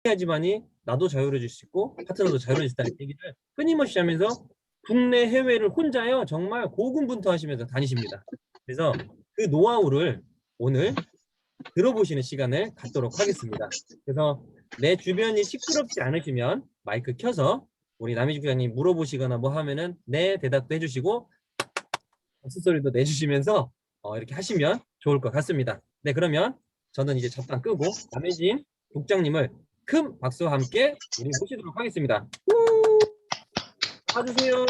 해야지만이 나도 자유로워질 수 있고 파트너도 자유로워질 수 있다는 얘기를 끊임없이 하면서 국내 해외를 혼자요 정말 고군분투하시면서 다니십니다. 그래서 그 노하우를 오늘 들어보시는 시간을 갖도록 하겠습니다. 그래서 내 주변이 시끄럽지 않으시면 마이크 켜서 우리 남희주 부장님 물어보시거나 뭐 하면은 네 대답도 해주시고 박수 소리도 내주시면서 이렇게 하시면 좋을 것 같습니다. 네, 그러면 저는 이제 접단 끄고 남혜진 국장님을 큰 박수와 함께 우리 모시도록 하겠습니다. 와주세요.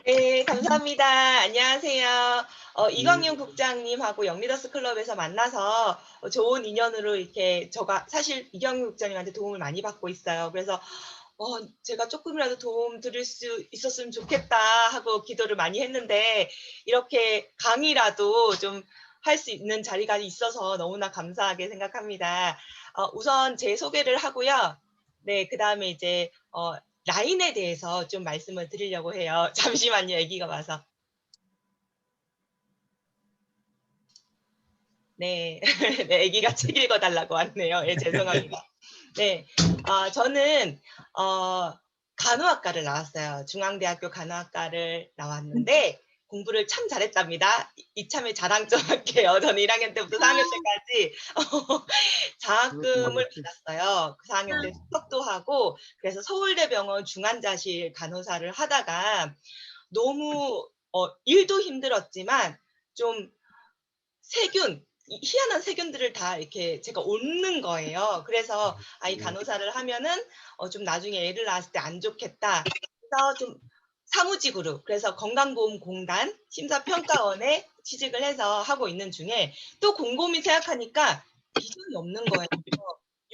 네, 감사합니다. 안녕하세요. 이광윤 국장님하고 영리더스 클럽에서 만나서 좋은 인연으로 이렇게 저가 사실 이광윤 국장님한테 도움을 많이 받고 있어요. 그래서 제가 조금이라도 도움 드릴 수 있었으면 좋겠다 하고 기도를 많이 했는데 이렇게 강의라도 좀 할 수 있는 자리가 있어서 너무나 감사하게 생각합니다. 우선 제 소개를 하고요. 네, 그다음에 이제 라인에 대해서 좀 말씀을 드리려고 해요. 잠시만요. 아기가 와서. 네. 네, 아기가 책 읽어 달라고 왔네요. 예, 죄송합니다. 네. 저는 간호학과를 나왔어요. 중앙대학교 간호학과를 나왔는데 공부를 참 잘했답니다. 이참에 자랑 좀 할게요. 저는 1학년 때부터 4학년 때까지 장학금을 받았어요. 그 4학년 때 수석도 하고 그래서 서울대병원 중환자실 간호사를 하다가 너무 일도 힘들었지만 좀 희한한 세균들을 다 이렇게 제가 옮는 거예요. 그래서 이 간호사를 하면은 좀 나중에 애를 낳았을 때 안 좋겠다. 그래서 좀 사무직으로 그래서 건강보험공단 심사평가원에 취직을 해서 하고 있는 중에 또 곰곰이 생각하니까 비전이 없는 거예요.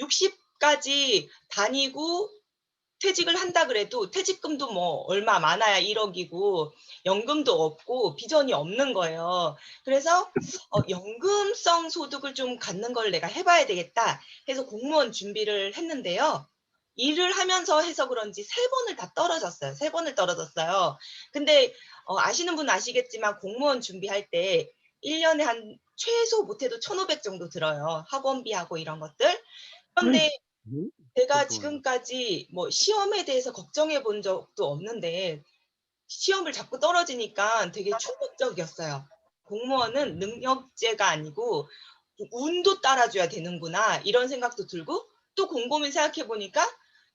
60까지 다니고 퇴직을 한다 그래도 퇴직금도 뭐 얼마 많아야 1억이고 연금도 없고 비전이 없는 거예요. 그래서 연금성 소득을 좀 갖는 걸 내가 해봐야 되겠다 해서 공무원 준비를 했는데요. 일을 하면서 해서 그런지 3번을 다 떨어졌어요. 3번을 떨어졌어요. 근데 아시는 분은 아시겠지만 공무원 준비할 때 1년에 한 최소 못해도 1,500 정도 들어요. 학원비하고 이런 것들. 그런데 제가 지금까지 뭐 시험에 대해서 걱정해 본 적도 없는데 시험을 자꾸 떨어지니까 되게 충격적이었어요. 공무원은 능력제가 아니고 운도 따라줘야 되는구나 이런 생각도 들고 또 곰곰이 생각해 보니까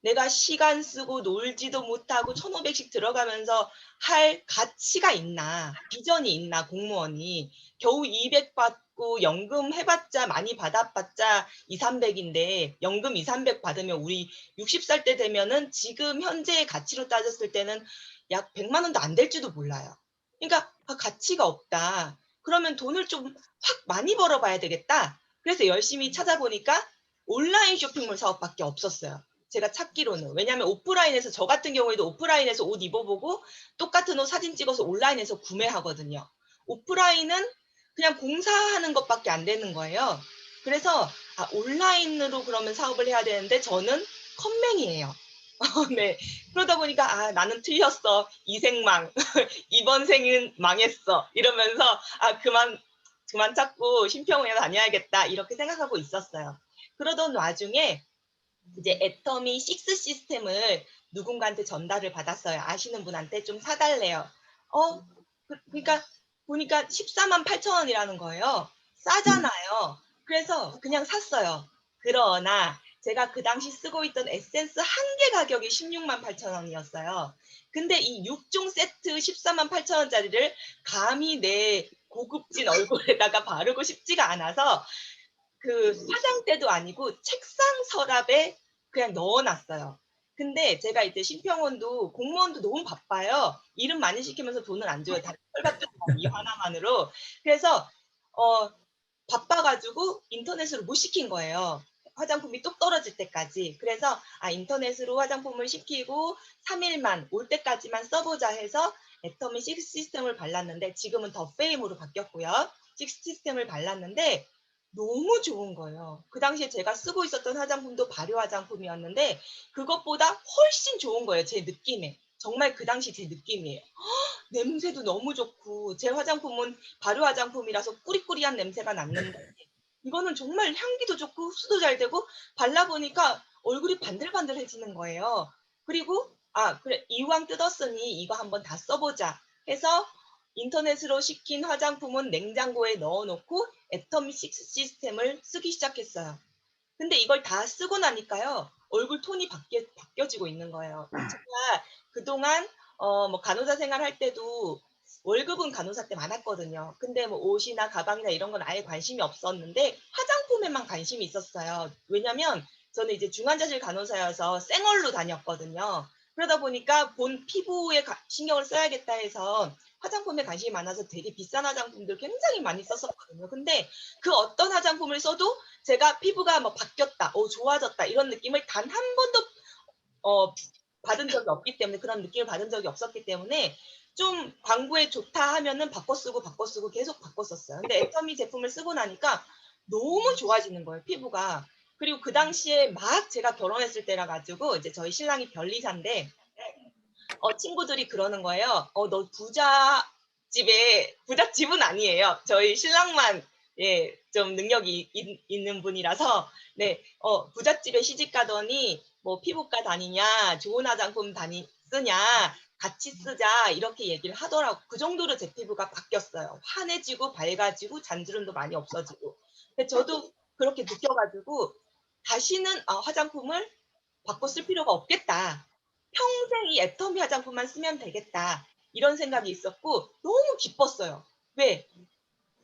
내가 시간 쓰고 놀지도 못하고 1,500씩 들어가면서 할 가치가 있나 비전이 있나 공무원이 겨우 200 받고 연금 해봤자 많이 받아봤자 200~300인데 연금 200~300 받으면 우리 60살 때 되면은 지금 현재의 가치로 따졌을 때는 약 100만 원도 안 될지도 몰라요. 그러니까 가치가 없다. 그러면 돈을 좀 확 많이 벌어봐야 되겠다. 그래서 열심히 찾아보니까 온라인 쇼핑몰 사업밖에 없었어요. 제가 찾기로는. 왜냐하면 오프라인에서 저 같은 경우에도 오프라인에서 옷 입어보고 똑같은 옷 사진 찍어서 온라인에서 구매하거든요. 오프라인은 그냥 공사하는 것밖에 안 되는 거예요. 그래서 온라인으로 그러면 사업을 해야 되는데 저는 컴맹이에요. 네. 그러다 보니까 나는 틀렸어. 이 생망. 이번 생은 망했어. 이러면서 그만 찾고 심평원에 다녀야겠다. 이렇게 생각하고 있었어요. 그러던 와중에 이제 애터미 6 시스템을 누군가한테 전달을 받았어요. 아시는 분한테 좀 사달래요. 그러니까 보니까 148,000원이라는 거예요. 싸잖아요. 그래서 그냥 샀어요. 그러나 제가 그 당시 쓰고 있던 에센스 한 개 가격이 168,000원이었어요. 근데 이 6종 세트 148,000원짜리를 감히 내 고급진 얼굴에다가 바르고 싶지가 않아서 그 화장대도 아니고 책상 서랍에 그냥 넣어놨어요. 근데 제가 이제 심평원도 공무원도 너무 바빠요. 일은 많이 시키면서 돈을 안 줘요. 다 털같은 이 하나만으로. 그래서 바빠가지고 인터넷으로 못 시킨 거예요. 화장품이 뚝 떨어질 때까지. 그래서 인터넷으로 화장품을 시키고 3일만 올 때까지만 써보자 해서 애터미 6 시스템을 발랐는데 지금은 더 페임으로 바뀌었고요. 6 시스템을 발랐는데 너무 좋은 거예요. 그 당시에 제가 쓰고 있었던 화장품도 발효 화장품이었는데 그것보다 훨씬 좋은 거예요. 제 느낌에. 정말 그 당시 제 느낌이에요. 냄새도 너무 좋고 제 화장품은 발효 화장품이라서 꾸리꾸리한 냄새가 났는데 이거는 정말 향기도 좋고 흡수도 잘 되고 발라보니까 얼굴이 반들반들해지는 거예요. 그리고 그래 이왕 뜯었으니 이거 한번 다 써보자 해서 인터넷으로 시킨 화장품은 냉장고에 넣어놓고 애터미 시스템을 쓰기 시작했어요. 근데 이걸 다 쓰고 나니까요. 얼굴 톤이 바뀌어지고 있는 거예요. 제가 그동안 뭐 간호사 생활할 때도 월급은 간호사 때 많았거든요. 근데 뭐 옷이나 가방이나 이런 건 아예 관심이 없었는데 화장품에만 관심이 있었어요. 왜냐면 저는 이제 중환자실 간호사여서 생얼로 다녔거든요. 그러다 보니까 본 피부에 신경을 써야겠다 해서 화장품에 관심이 많아서 되게 비싼 화장품들 굉장히 많이 썼었거든요. 근데 그 어떤 화장품을 써도 제가 피부가 뭐 바뀌었다, 좋아졌다 이런 느낌을 단 한 번도 받은 적이 없기 때문에 그런 느낌을 받은 적이 없었기 때문에 좀 광고에 좋다 하면은 바꿔 쓰고 계속 바꿔 썼어요. 근데 애터미 제품을 쓰고 나니까 너무 좋아지는 거예요, 피부가. 그리고 그 당시에 막 제가 결혼했을 때라 가지고 이제 저희 신랑이 변리사인데 친구들이 그러는 거예요. 너 부잣집은 아니에요. 저희 신랑만 좀 능력이 있는 분이라서 네, 부잣집에 시집 가더니 뭐 피부과 다니냐, 좋은 화장품 쓰냐, 같이 쓰자 이렇게 얘기를 하더라고. 그 정도로 제 피부가 바뀌었어요. 환해지고 밝아지고 잔주름도 많이 없어지고. 근데 저도 그렇게 느껴가지고 다시는 화장품을 바꿔 쓸 필요가 없겠다. 평생 이 애터미 화장품만 쓰면 되겠다. 이런 생각이 있었고 너무 기뻤어요. 왜?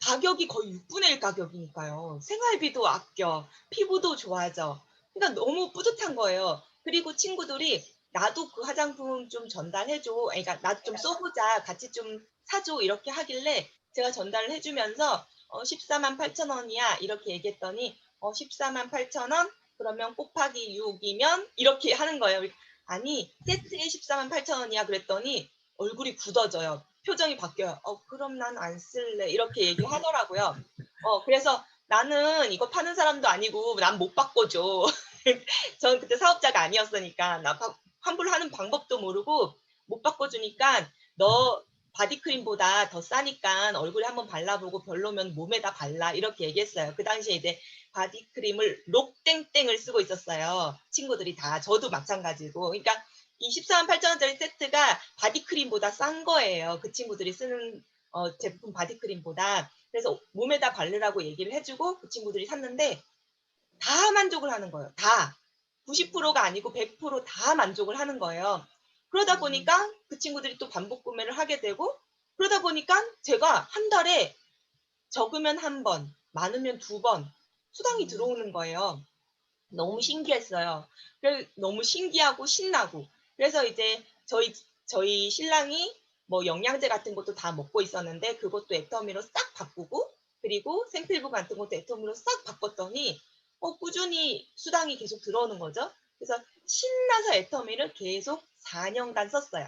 가격이 거의 6분의 1 가격이니까요. 생활비도 아껴, 피부도 좋아져. 그러니까 너무 뿌듯한 거예요. 그리고 친구들이 나도 그 화장품 좀 전달해 줘. 그러니까 나도 좀 써보자. 같이 좀 사줘. 이렇게 하길래 제가 전달을 해주면서 14만 8천 원이야. 이렇게 얘기했더니 14만 8천 원? 그러면 곱하기 6이면 이렇게 하는 거예요. 아니 세트에 14만 8천 원이야. 그랬더니 얼굴이 굳어져요. 표정이 바뀌어요. 그럼 난 안 쓸래. 이렇게 얘기를 하더라고요. 그래서 나는 이거 파는 사람도 아니고 난 못 바꿔줘. 저는 그때 사업자가 아니었으니까 환불하는 방법도 모르고 못 바꿔주니까 너 바디크림보다 더 싸니까 얼굴에 한번 발라보고 별로면 몸에다 발라 이렇게 얘기했어요. 그 당시에 이제 바디크림을 록땡땡을 쓰고 있었어요. 친구들이 다 저도 마찬가지고. 그러니까 이 14만 8천 원짜리 세트가 바디크림보다 싼 거예요. 그 친구들이 쓰는 제품 바디크림보다. 그래서 몸에다 바르라고 얘기를 해주고 그 친구들이 샀는데 다 만족을 하는 거예요. 다. 90%가 아니고 100%다 만족을 하는 거예요. 그러다 보니까 그 친구들이 또 반복 구매를 하게 되고 그러다 보니까 제가 한 달에 적으면 한 번, 많으면 두 번 수당이 들어오는 거예요. 너무 신기했어요. 너무 신기하고 신나고. 그래서 이제 저희 신랑이 뭐 영양제 같은 것도 다 먹고 있었는데 그것도 애터미로 싹 바꾸고 그리고 생필품 같은 것도 애터미로 싹 바꿨더니 꾸준히 수당이 계속 들어오는 거죠. 그래서 신나서 애터미를 계속 4년간 썼어요.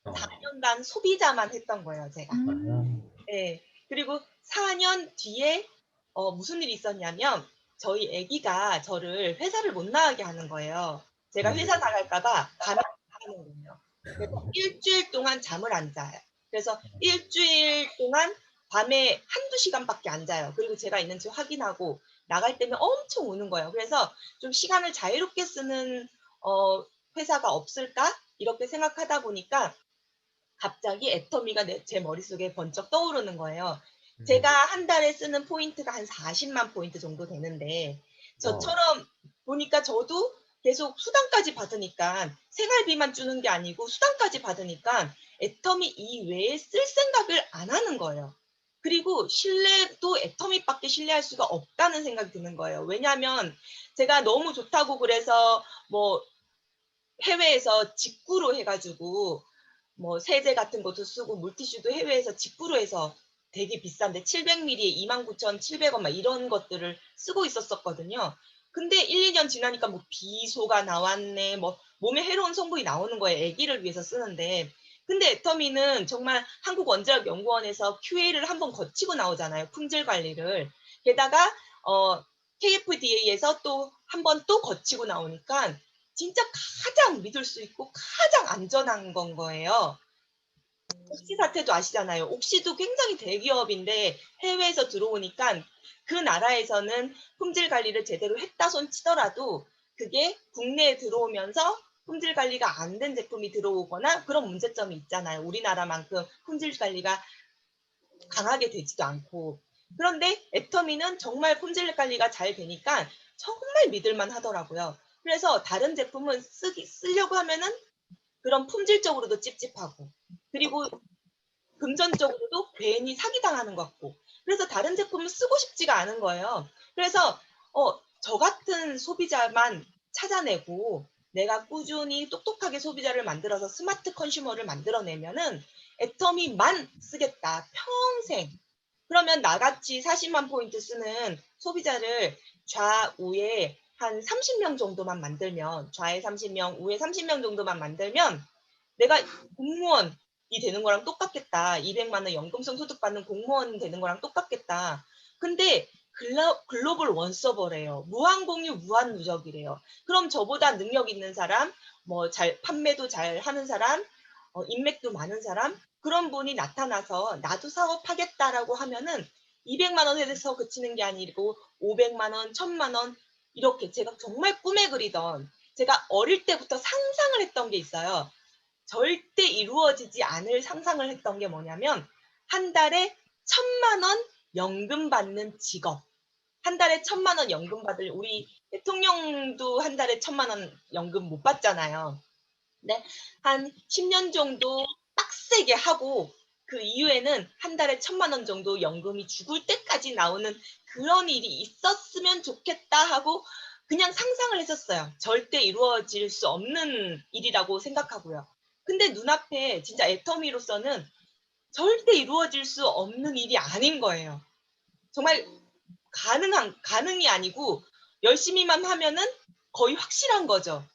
어. 4년간 소비자만 했던 거예요, 제가. 네. 그리고 4년 뒤에 무슨 일이 있었냐면 저희 아기가 저를 회사를 못 나가게 하는 거예요. 제가 회사 나갈까 봐 밤에 자는 거예요. 그래서 일주일 동안 잠을 안 자요. 그래서 일주일 동안 밤에 한두 시간밖에 안 자요. 그리고 제가 있는지 확인하고 나갈 때면 엄청 우는 거예요. 그래서 좀 시간을 자유롭게 쓰는 회사가 없을까? 이렇게 생각하다 보니까 갑자기 애터미가 제 머릿속에 번쩍 떠오르는 거예요. 제가 한 달에 쓰는 포인트가 한 40만 포인트 정도 되는데 저처럼 보니까 저도 계속 수당까지 받으니까 생활비만 주는 게 아니고 수당까지 받으니까 애터미 이외에 쓸 생각을 안 하는 거예요. 그리고 신뢰도 애터미밖에 신뢰할 수가 없다는 생각이 드는 거예요. 왜냐하면 제가 너무 좋다고 그래서 뭐 해외에서 직구로 해가지고 뭐 세제 같은 것도 쓰고 물티슈도 해외에서 직구로 해서 되게 비싼데 700ml에 29,700원 막 이런 것들을 쓰고 있었거든요. 근데 1, 2년 지나니까 뭐 비소가 나왔네, 뭐 몸에 해로운 성분이 나오는 거예요. 아기를 위해서 쓰는데. 근데 애터미는 정말 한국원자력연구원에서 QA를 한번 거치고 나오잖아요. 품질 관리를. 게다가 KFDA에서 또 한 번 또 거치고 나오니까 진짜 가장 믿을 수 있고 가장 안전한 건 거예요. 옥시 사태도 아시잖아요. 옥시도 굉장히 대기업인데 해외에서 들어오니까 그 나라에서는 품질 관리를 제대로 했다 손 치더라도 그게 국내에 들어오면서 품질 관리가 안 된 제품이 들어오거나 그런 문제점이 있잖아요. 우리나라만큼 품질 관리가 강하게 되지도 않고. 그런데 애터미는 정말 품질 관리가 잘 되니까 정말 믿을만 하더라고요. 그래서 다른 제품은 쓰려고 하면은 그런 품질적으로도 찝찝하고, 그리고 금전적으로도 괜히 사기당하는 것 같고, 그래서 다른 제품을 쓰고 싶지가 않은 거예요. 그래서 저 같은 소비자만 찾아내고 내가 꾸준히 똑똑하게 소비자를 만들어서 스마트 컨슈머를 만들어내면은 애터미만 쓰겠다, 평생. 그러면 나같이 40만 포인트 쓰는 소비자를 좌우에 한 30명 정도만 만들면, 좌에 30명, 우에 30명 정도만 만들면 내가 공무원이 되는 거랑 똑같겠다. 200만 원 연금성 소득 받는 공무원 되는 거랑 똑같겠다. 근데 글로벌 원서버래요. 무한 공유, 무한 누적이래요. 그럼 저보다 능력 있는 사람, 뭐 판매도 잘 하는 사람, 인맥도 많은 사람, 그런 분이 나타나서 나도 사업하겠다라고 하면은 200만 원에서 그치는 게 아니고 500만 원, 1000만 원, 이렇게 제가 정말 꿈에 그리던, 제가 어릴 때부터 상상을 했던 게 있어요. 절대 이루어지지 않을 상상을 했던 게 뭐냐면, 한 달에 1000만 원 연금 받는 직업. 한 달에 1000만 원 연금 받을, 우리 대통령도 한 달에 1000만 원 연금 못 받잖아요. 네, 한 10년 정도 빡세게 하고 그 이후에는 한 달에 1000만 원 정도 연금이 죽을 때까지 나오는 그런 일이 있었으면 좋겠다 하고 그냥 상상을 했었어요. 절대 이루어질 수 없는 일이라고 생각하고요. 근데 눈앞에 진짜 애터미로서는 절대 이루어질 수 없는 일이 아닌 거예요. 정말 가능이 아니고 열심히만 하면은 거의 확실한 거죠.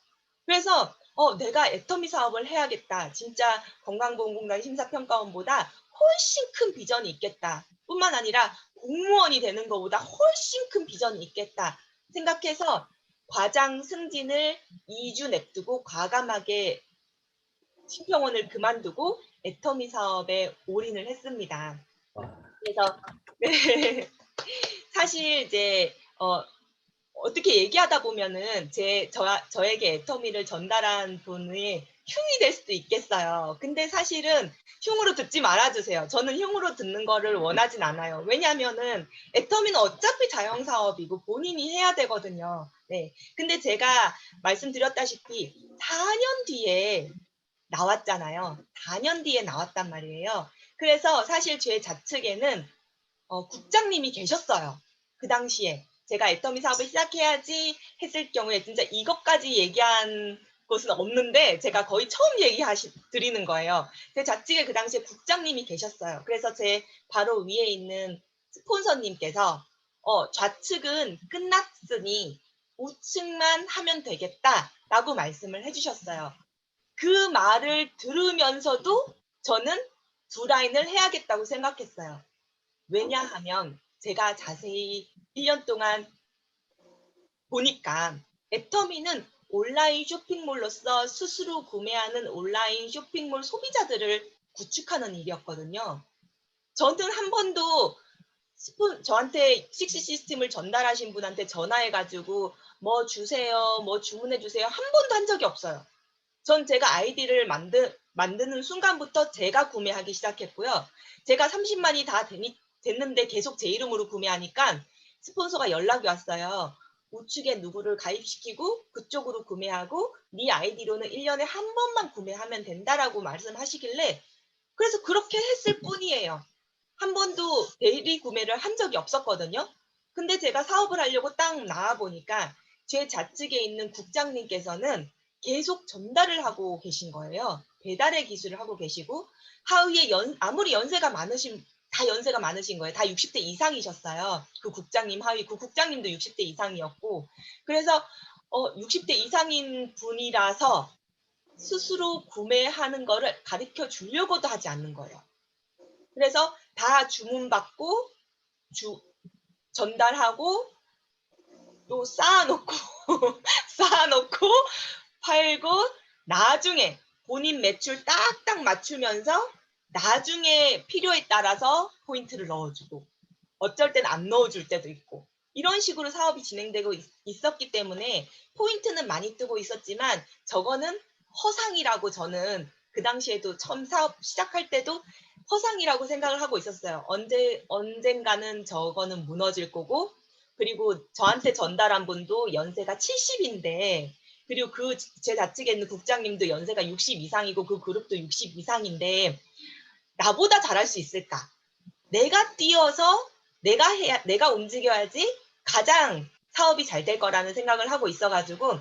그래서 내가 애터미 사업을 해야겠다. 진짜 건강보험공단 심사평가원보다 훨씬 큰 비전이 있겠다. 뿐만 아니라 공무원이 되는 것보다 훨씬 큰 비전이 있겠다 생각해서 과장 승진을 2주 냅두고 과감하게 심평원을 그만두고 애터미 사업에 올인을 했습니다. 와, 그래서 네, 사실 이제 어떻게 얘기하다 보면은 저에게 애터미를 전달한 분이 흉이 될 수도 있겠어요. 근데 사실은 흉으로 듣지 말아주세요. 저는 흉으로 듣는 거를 원하진 않아요. 왜냐하면은 애터미는 어차피 자영사업이고 본인이 해야 되거든요. 네. 근데 제가 말씀드렸다시피 4년 뒤에 나왔잖아요. 4년 뒤에 나왔단 말이에요. 그래서 사실 제 좌측에는 국장님이 계셨어요. 그 당시에. 제가 애터미 사업을 시작해야지 했을 경우에 진짜 이것까지 얘기한 것은 없는데 제가 거의 처음 드리는 거예요. 제 좌측에 그 당시에 국장님이 계셨어요. 그래서 제 바로 위에 있는 스폰서님께서 좌측은 끝났으니 우측만 하면 되겠다라고 말씀을 해주셨어요. 그 말을 들으면서도 저는 두 라인을 해야겠다고 생각했어요. 왜냐하면 제가 자세히 1년 동안 보니까 애터미는 온라인 쇼핑몰로서 스스로 구매하는 온라인 쇼핑몰 소비자들을 구축하는 일이었거든요. 저는 한 번도 저한테 식시 시스템을 전달하신 분한테 전화해가지고 뭐 주세요, 뭐 주문해 주세요 한 번도 한 적이 없어요. 전 제가 아이디를 만드는 순간부터 제가 구매하기 시작했고요. 제가 30만이 다 됐는데 계속 제 이름으로 구매하니까 스폰서가 연락이 왔어요. 우측에 누구를 가입시키고 그쪽으로 구매하고 네 아이디로는 1년에 한 번만 구매하면 된다라고 말씀하시길래 그래서 그렇게 했을 뿐이에요. 한 번도 대리 구매를 한 적이 없었거든요. 근데 제가 사업을 하려고 딱 나와보니까 제 좌측에 있는 국장님께서는 계속 전달을 하고 계신 거예요. 배달의 기술을 하고 계시고 하위에 아무리 연세가 많으신 거예요. 다 60대 이상이셨어요. 그 국장님 하위 그 국장님도 60대 이상이었고 그래서 60대 이상인 분이라서 스스로 구매하는 거를 가르쳐 주려고도 하지 않는 거예요. 그래서 다 주문받고 전달하고 또 쌓아놓고 쌓아놓고 팔고 나중에 본인 매출 딱딱 맞추면서 나중에 필요에 따라서 포인트를 넣어주고 어쩔 땐 안 넣어줄 때도 있고 이런 식으로 사업이 진행되고 있었기 때문에 포인트는 많이 뜨고 있었지만 저거는 허상이라고 저는 그 당시에도 처음 사업 시작할 때도 허상이라고 생각을 하고 있었어요. 언젠가는 저거는 무너질 거고, 그리고 저한테 전달한 분도 연세가 70인데, 그리고 제 좌측에 있는 국장님도 연세가 60 이상이고 그 그룹도 60 이상인데 나보다 잘할 수 있을까? 내가 뛰어서 내가 움직여야지 가장 사업이 잘 될 거라는 생각을 하고 있어가지고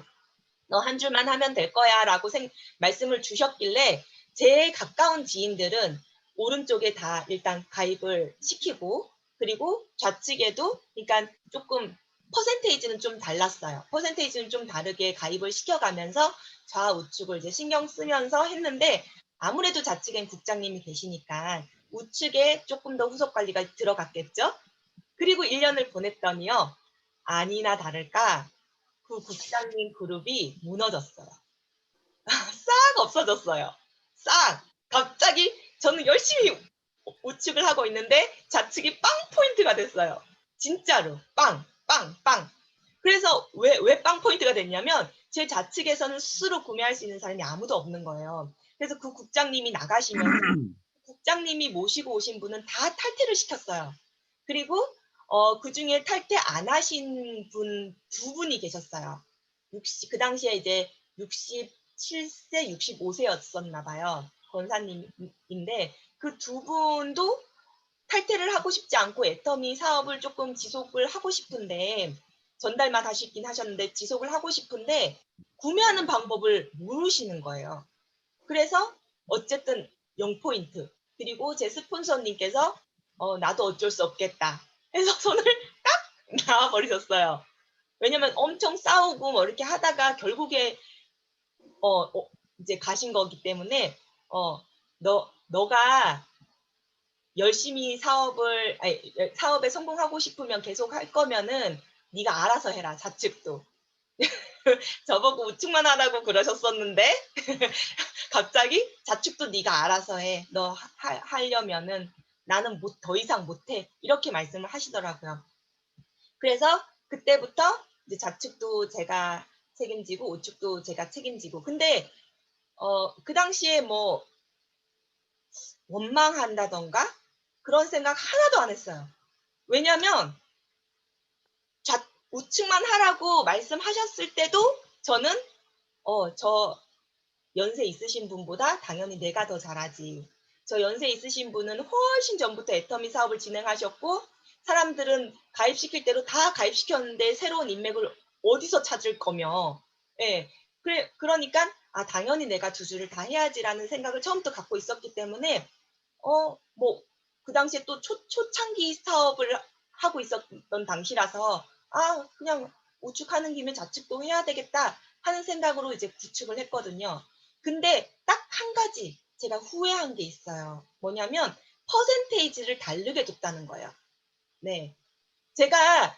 너 한 줄만 하면 될 거야라고 말씀을 주셨길래 제 가까운 지인들은 오른쪽에 다 일단 가입을 시키고, 그리고 좌측에도 그러니까 조금 퍼센테이지는 좀 달랐어요. 퍼센테이지는 좀 다르게 가입을 시켜가면서 좌우측을 이제 신경 쓰면서 했는데 아무래도 좌측엔 국장님이 계시니까 우측에 조금 더 후속 관리가 들어갔겠죠. 그리고 1년을 보냈더니요. 아니나 다를까 그 국장님 그룹이 무너졌어요. 싹 없어졌어요. 싹. 갑자기 저는 열심히 우측을 하고 있는데 좌측이 빵 포인트가 됐어요. 진짜로 빵, 빵, 빵. 그래서 왜 빵 포인트가 됐냐면 제 좌측에서는 스스로 구매할 수 있는 사람이 아무도 없는 거예요. 그래서 그 국장님이 나가시면서 국장님이 모시고 오신 분은 다 탈퇴를 시켰어요. 그리고 그중에 탈퇴 안 하신 분 두 분이 계셨어요. 그 당시에 이제 67세, 65세였었나 봐요. 권사님인데 그 두 분도 탈퇴를 하고 싶지 않고 애터미 사업을 조금 지속을 하고 싶은데 전달만 하시긴 하셨는데 지속을 하고 싶은데 구매하는 방법을 모르시는 거예요. 그래서 어쨌든 0포인트. 그리고 제 스폰서님께서 나도 어쩔 수 없겠다 해서 손을 딱 놔버리셨어요. 왜냐면 엄청 싸우고 뭐 이렇게 하다가 결국에 이제 가신 거기 때문에 너가 열심히 사업에 성공하고 싶으면 계속 할 거면은 네가 알아서 해라. 좌측도. 저보고 우측만 하라고 그러셨었는데 갑자기 좌측도 네가 알아서 해. 너 하려면은 나는 더 이상 못해. 이렇게 말씀을 하시더라고요. 그래서 그때부터 이제 좌측도 제가 책임지고 우측도 제가 책임지고. 근데 그 당시에 뭐 원망한다던가 그런 생각 하나도 안 했어요. 왜냐면 우측만 하라고 말씀하셨을 때도 저는 저 연세 있으신 분보다 당연히 내가 더 잘하지. 저 연세 있으신 분은 훨씬 전부터 애터미 사업을 진행하셨고 사람들은 가입시킬 대로 다 가입시켰는데 새로운 인맥을 어디서 찾을 거며. 예. 그러니까 당연히 내가 두 줄을 다 해야지라는 생각을 처음부터 갖고 있었기 때문에 뭐 그 당시에 또 초창기 사업을 하고 있었던 당시라서 그냥 우측하는 김에 좌측도 해야 되겠다 하는 생각으로 이제 구축을 했거든요. 근데 딱 한 가지 제가 후회한 게 있어요. 뭐냐면 퍼센테이지를 다르게 줬다는 거예요. 네. 제가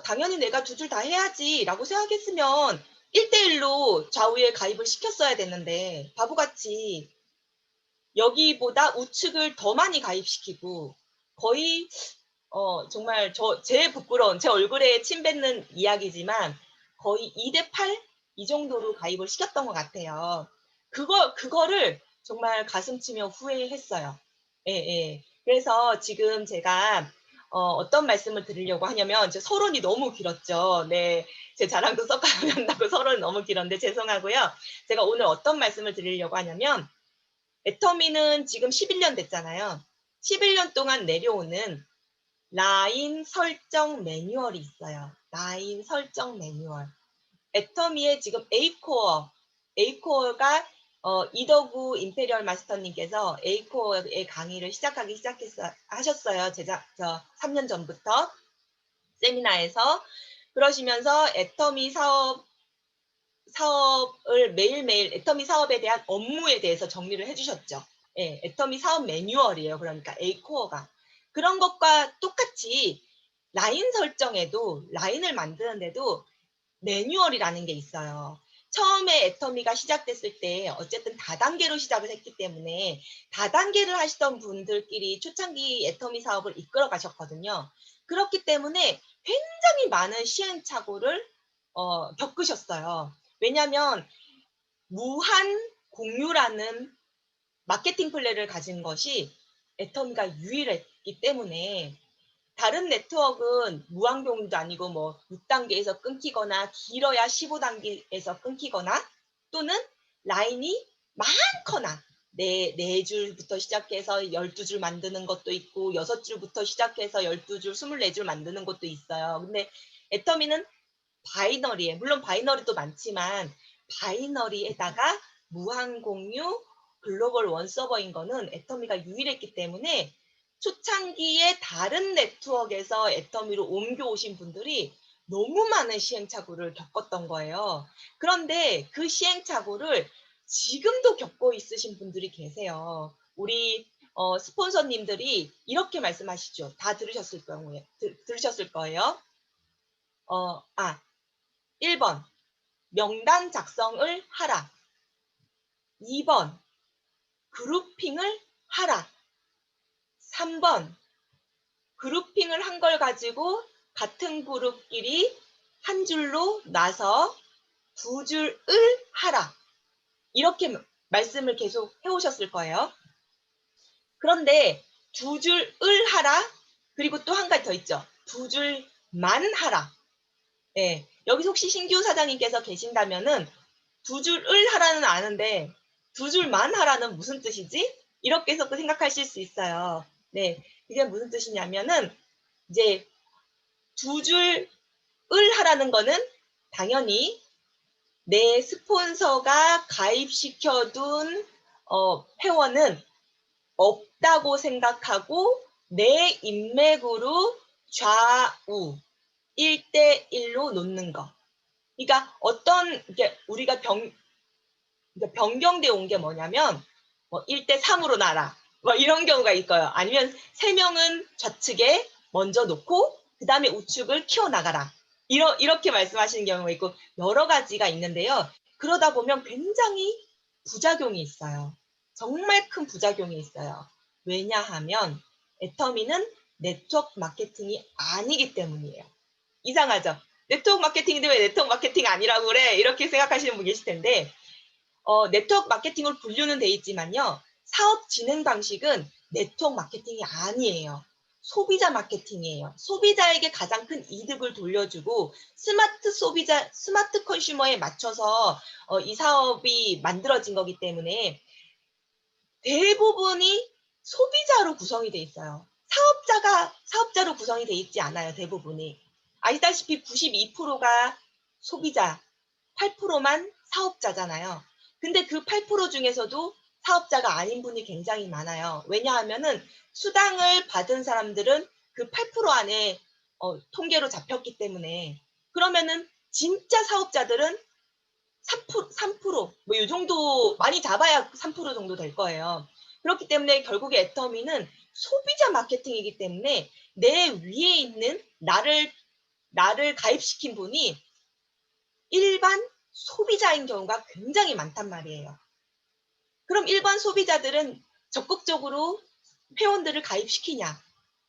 당연히 내가 두 줄 다 해야지라고 생각했으면 1대1로 좌우에 가입을 시켰어야 됐는데 바보같이 여기보다 우측을 더 많이 가입시키고 거의 정말 제 부끄러운 제 얼굴에 침 뱉는 이야기지만 거의 2대8 이 정도로 가입을 시켰던 것 같아요. 그거를 정말 가슴 치며 후회했어요. 예, 예. 그래서 지금 제가 어떤 말씀을 드리려고 하냐면 제 서론이 너무 길었죠. 네. 제 자랑도 섞어야 한다고 서론이 너무 길었는데 죄송하고요. 제가 오늘 어떤 말씀을 드리려고 하냐면 애터미는 지금 11년 됐잖아요. 11년 동안 내려오는 라인 설정 매뉴얼이 있어요. 라인 설정 매뉴얼. 애터미의 지금 A코어가 이덕우 임페리얼 마스터님께서 A코어의 강의를 하셨어요. 3년 전부터 세미나에서. 그러시면서 애터미 사업을 매일매일 애터미 사업에 대한 업무에 대해서 정리를 해주셨죠. 예, 애터미 사업 매뉴얼이에요. 그러니까 A코어가. 그런 것과 똑같이 라인 설정에도 라인을 만드는데도 매뉴얼이라는 게 있어요. 처음에 애터미가 시작됐을 때 어쨌든 다단계로 시작을 했기 때문에 다단계를 하시던 분들끼리 초창기 애터미 사업을 이끌어 가셨거든요. 그렇기 때문에 굉장히 많은 시행착오를 겪으셨어요. 왜냐하면 무한 공유라는 마케팅 플랜을 가진 것이 애터미가 유일했기 때문에 다른 네트워크는 무한 공유도 아니고 뭐 6단계에서 끊기거나 길어야 15단계에서 끊기거나 또는 라인이 많거나 네 줄부터 시작해서 12줄 만드는 것도 있고 6줄부터 시작해서 12줄, 24줄 만드는 것도 있어요. 근데 애터미는 바이너리에 물론 바이너리도 많지만 바이너리에다가 무한 공유 글로벌 원 서버인 거는 애터미가 유일했기 때문에 초창기에 다른 네트워크에서 애터미로 옮겨오신 분들이 너무 많은 시행착오를 겪었던 거예요. 그런데 그 시행착오를 지금도 겪고 있으신 분들이 계세요. 우리 스폰서님들이 이렇게 말씀하시죠. 다 들으셨을 경우에 들으셨을 거예요. 1번 명단 작성을 하라. 2번 그룹핑을 하라. 3번 그룹핑을 한 걸 가지고 같은 그룹끼리 한 줄로 나서 두 줄을 하라. 이렇게 말씀을 계속 해오셨을 거예요. 그런데 두 줄을 하라. 그리고 또 한 가지 더 있죠. 두 줄만 하라. 예, 여기서 혹시 신규 사장님께서 계신다면은 두 줄을 하라는 아는데 두 줄만 하라는 무슨 뜻이지? 이렇게 해서 또 생각하실 수 있어요. 네, 이게 무슨 뜻이냐면은 이제 두 줄을 하라는 거는 당연히 내 스폰서가 가입시켜둔 회원은 없다고 생각하고 내 인맥으로 좌우 1대1로 놓는 거. 그러니까 어떤 이게 우리가 변경돼 온 게 뭐냐면 뭐 1대3으로 나라 뭐 이런 경우가 있고요. 아니면 3명은 좌측에 먼저 놓고 그 다음에 우측을 키워나가라. 이렇게 말씀하시는 경우가 있고 여러 가지가 있는데요. 그러다 보면 굉장히 부작용이 있어요. 정말 큰 부작용이 있어요. 왜냐하면 애터미는 네트워크 마케팅이 아니기 때문이에요. 이상하죠? 네트워크 마케팅인데 왜 네트워크 마케팅 아니라고 그래? 이렇게 생각하시는 분 계실 텐데 네트워크 마케팅으로 분류는 돼 있지만요. 사업 진행 방식은 네트워크 마케팅이 아니에요. 소비자 마케팅이에요. 소비자에게 가장 큰 이득을 돌려주고 스마트 컨슈머에 맞춰서 이 사업이 만들어진 거기 때문에 대부분이 소비자로 구성이 돼 있어요. 사업자로 구성이 돼 있지 않아요. 대부분이. 아시다시피 92%가 소비자, 8%만 사업자잖아요. 근데 그 8% 중에서도 사업자가 아닌 분이 굉장히 많아요. 왜냐하면은 수당을 받은 사람들은 그 8% 안에 통계로 잡혔기 때문에 그러면은 진짜 사업자들은 3%, 뭐 이 정도 많이 잡아야 3% 정도 될 거예요. 그렇기 때문에 결국에 애터미는 소비자 마케팅이기 때문에 내 위에 있는 나를 가입시킨 분이 일반 소비자인 경우가 굉장히 많단 말이에요. 그럼 일반 소비자들은 적극적으로 회원들을 가입시키냐?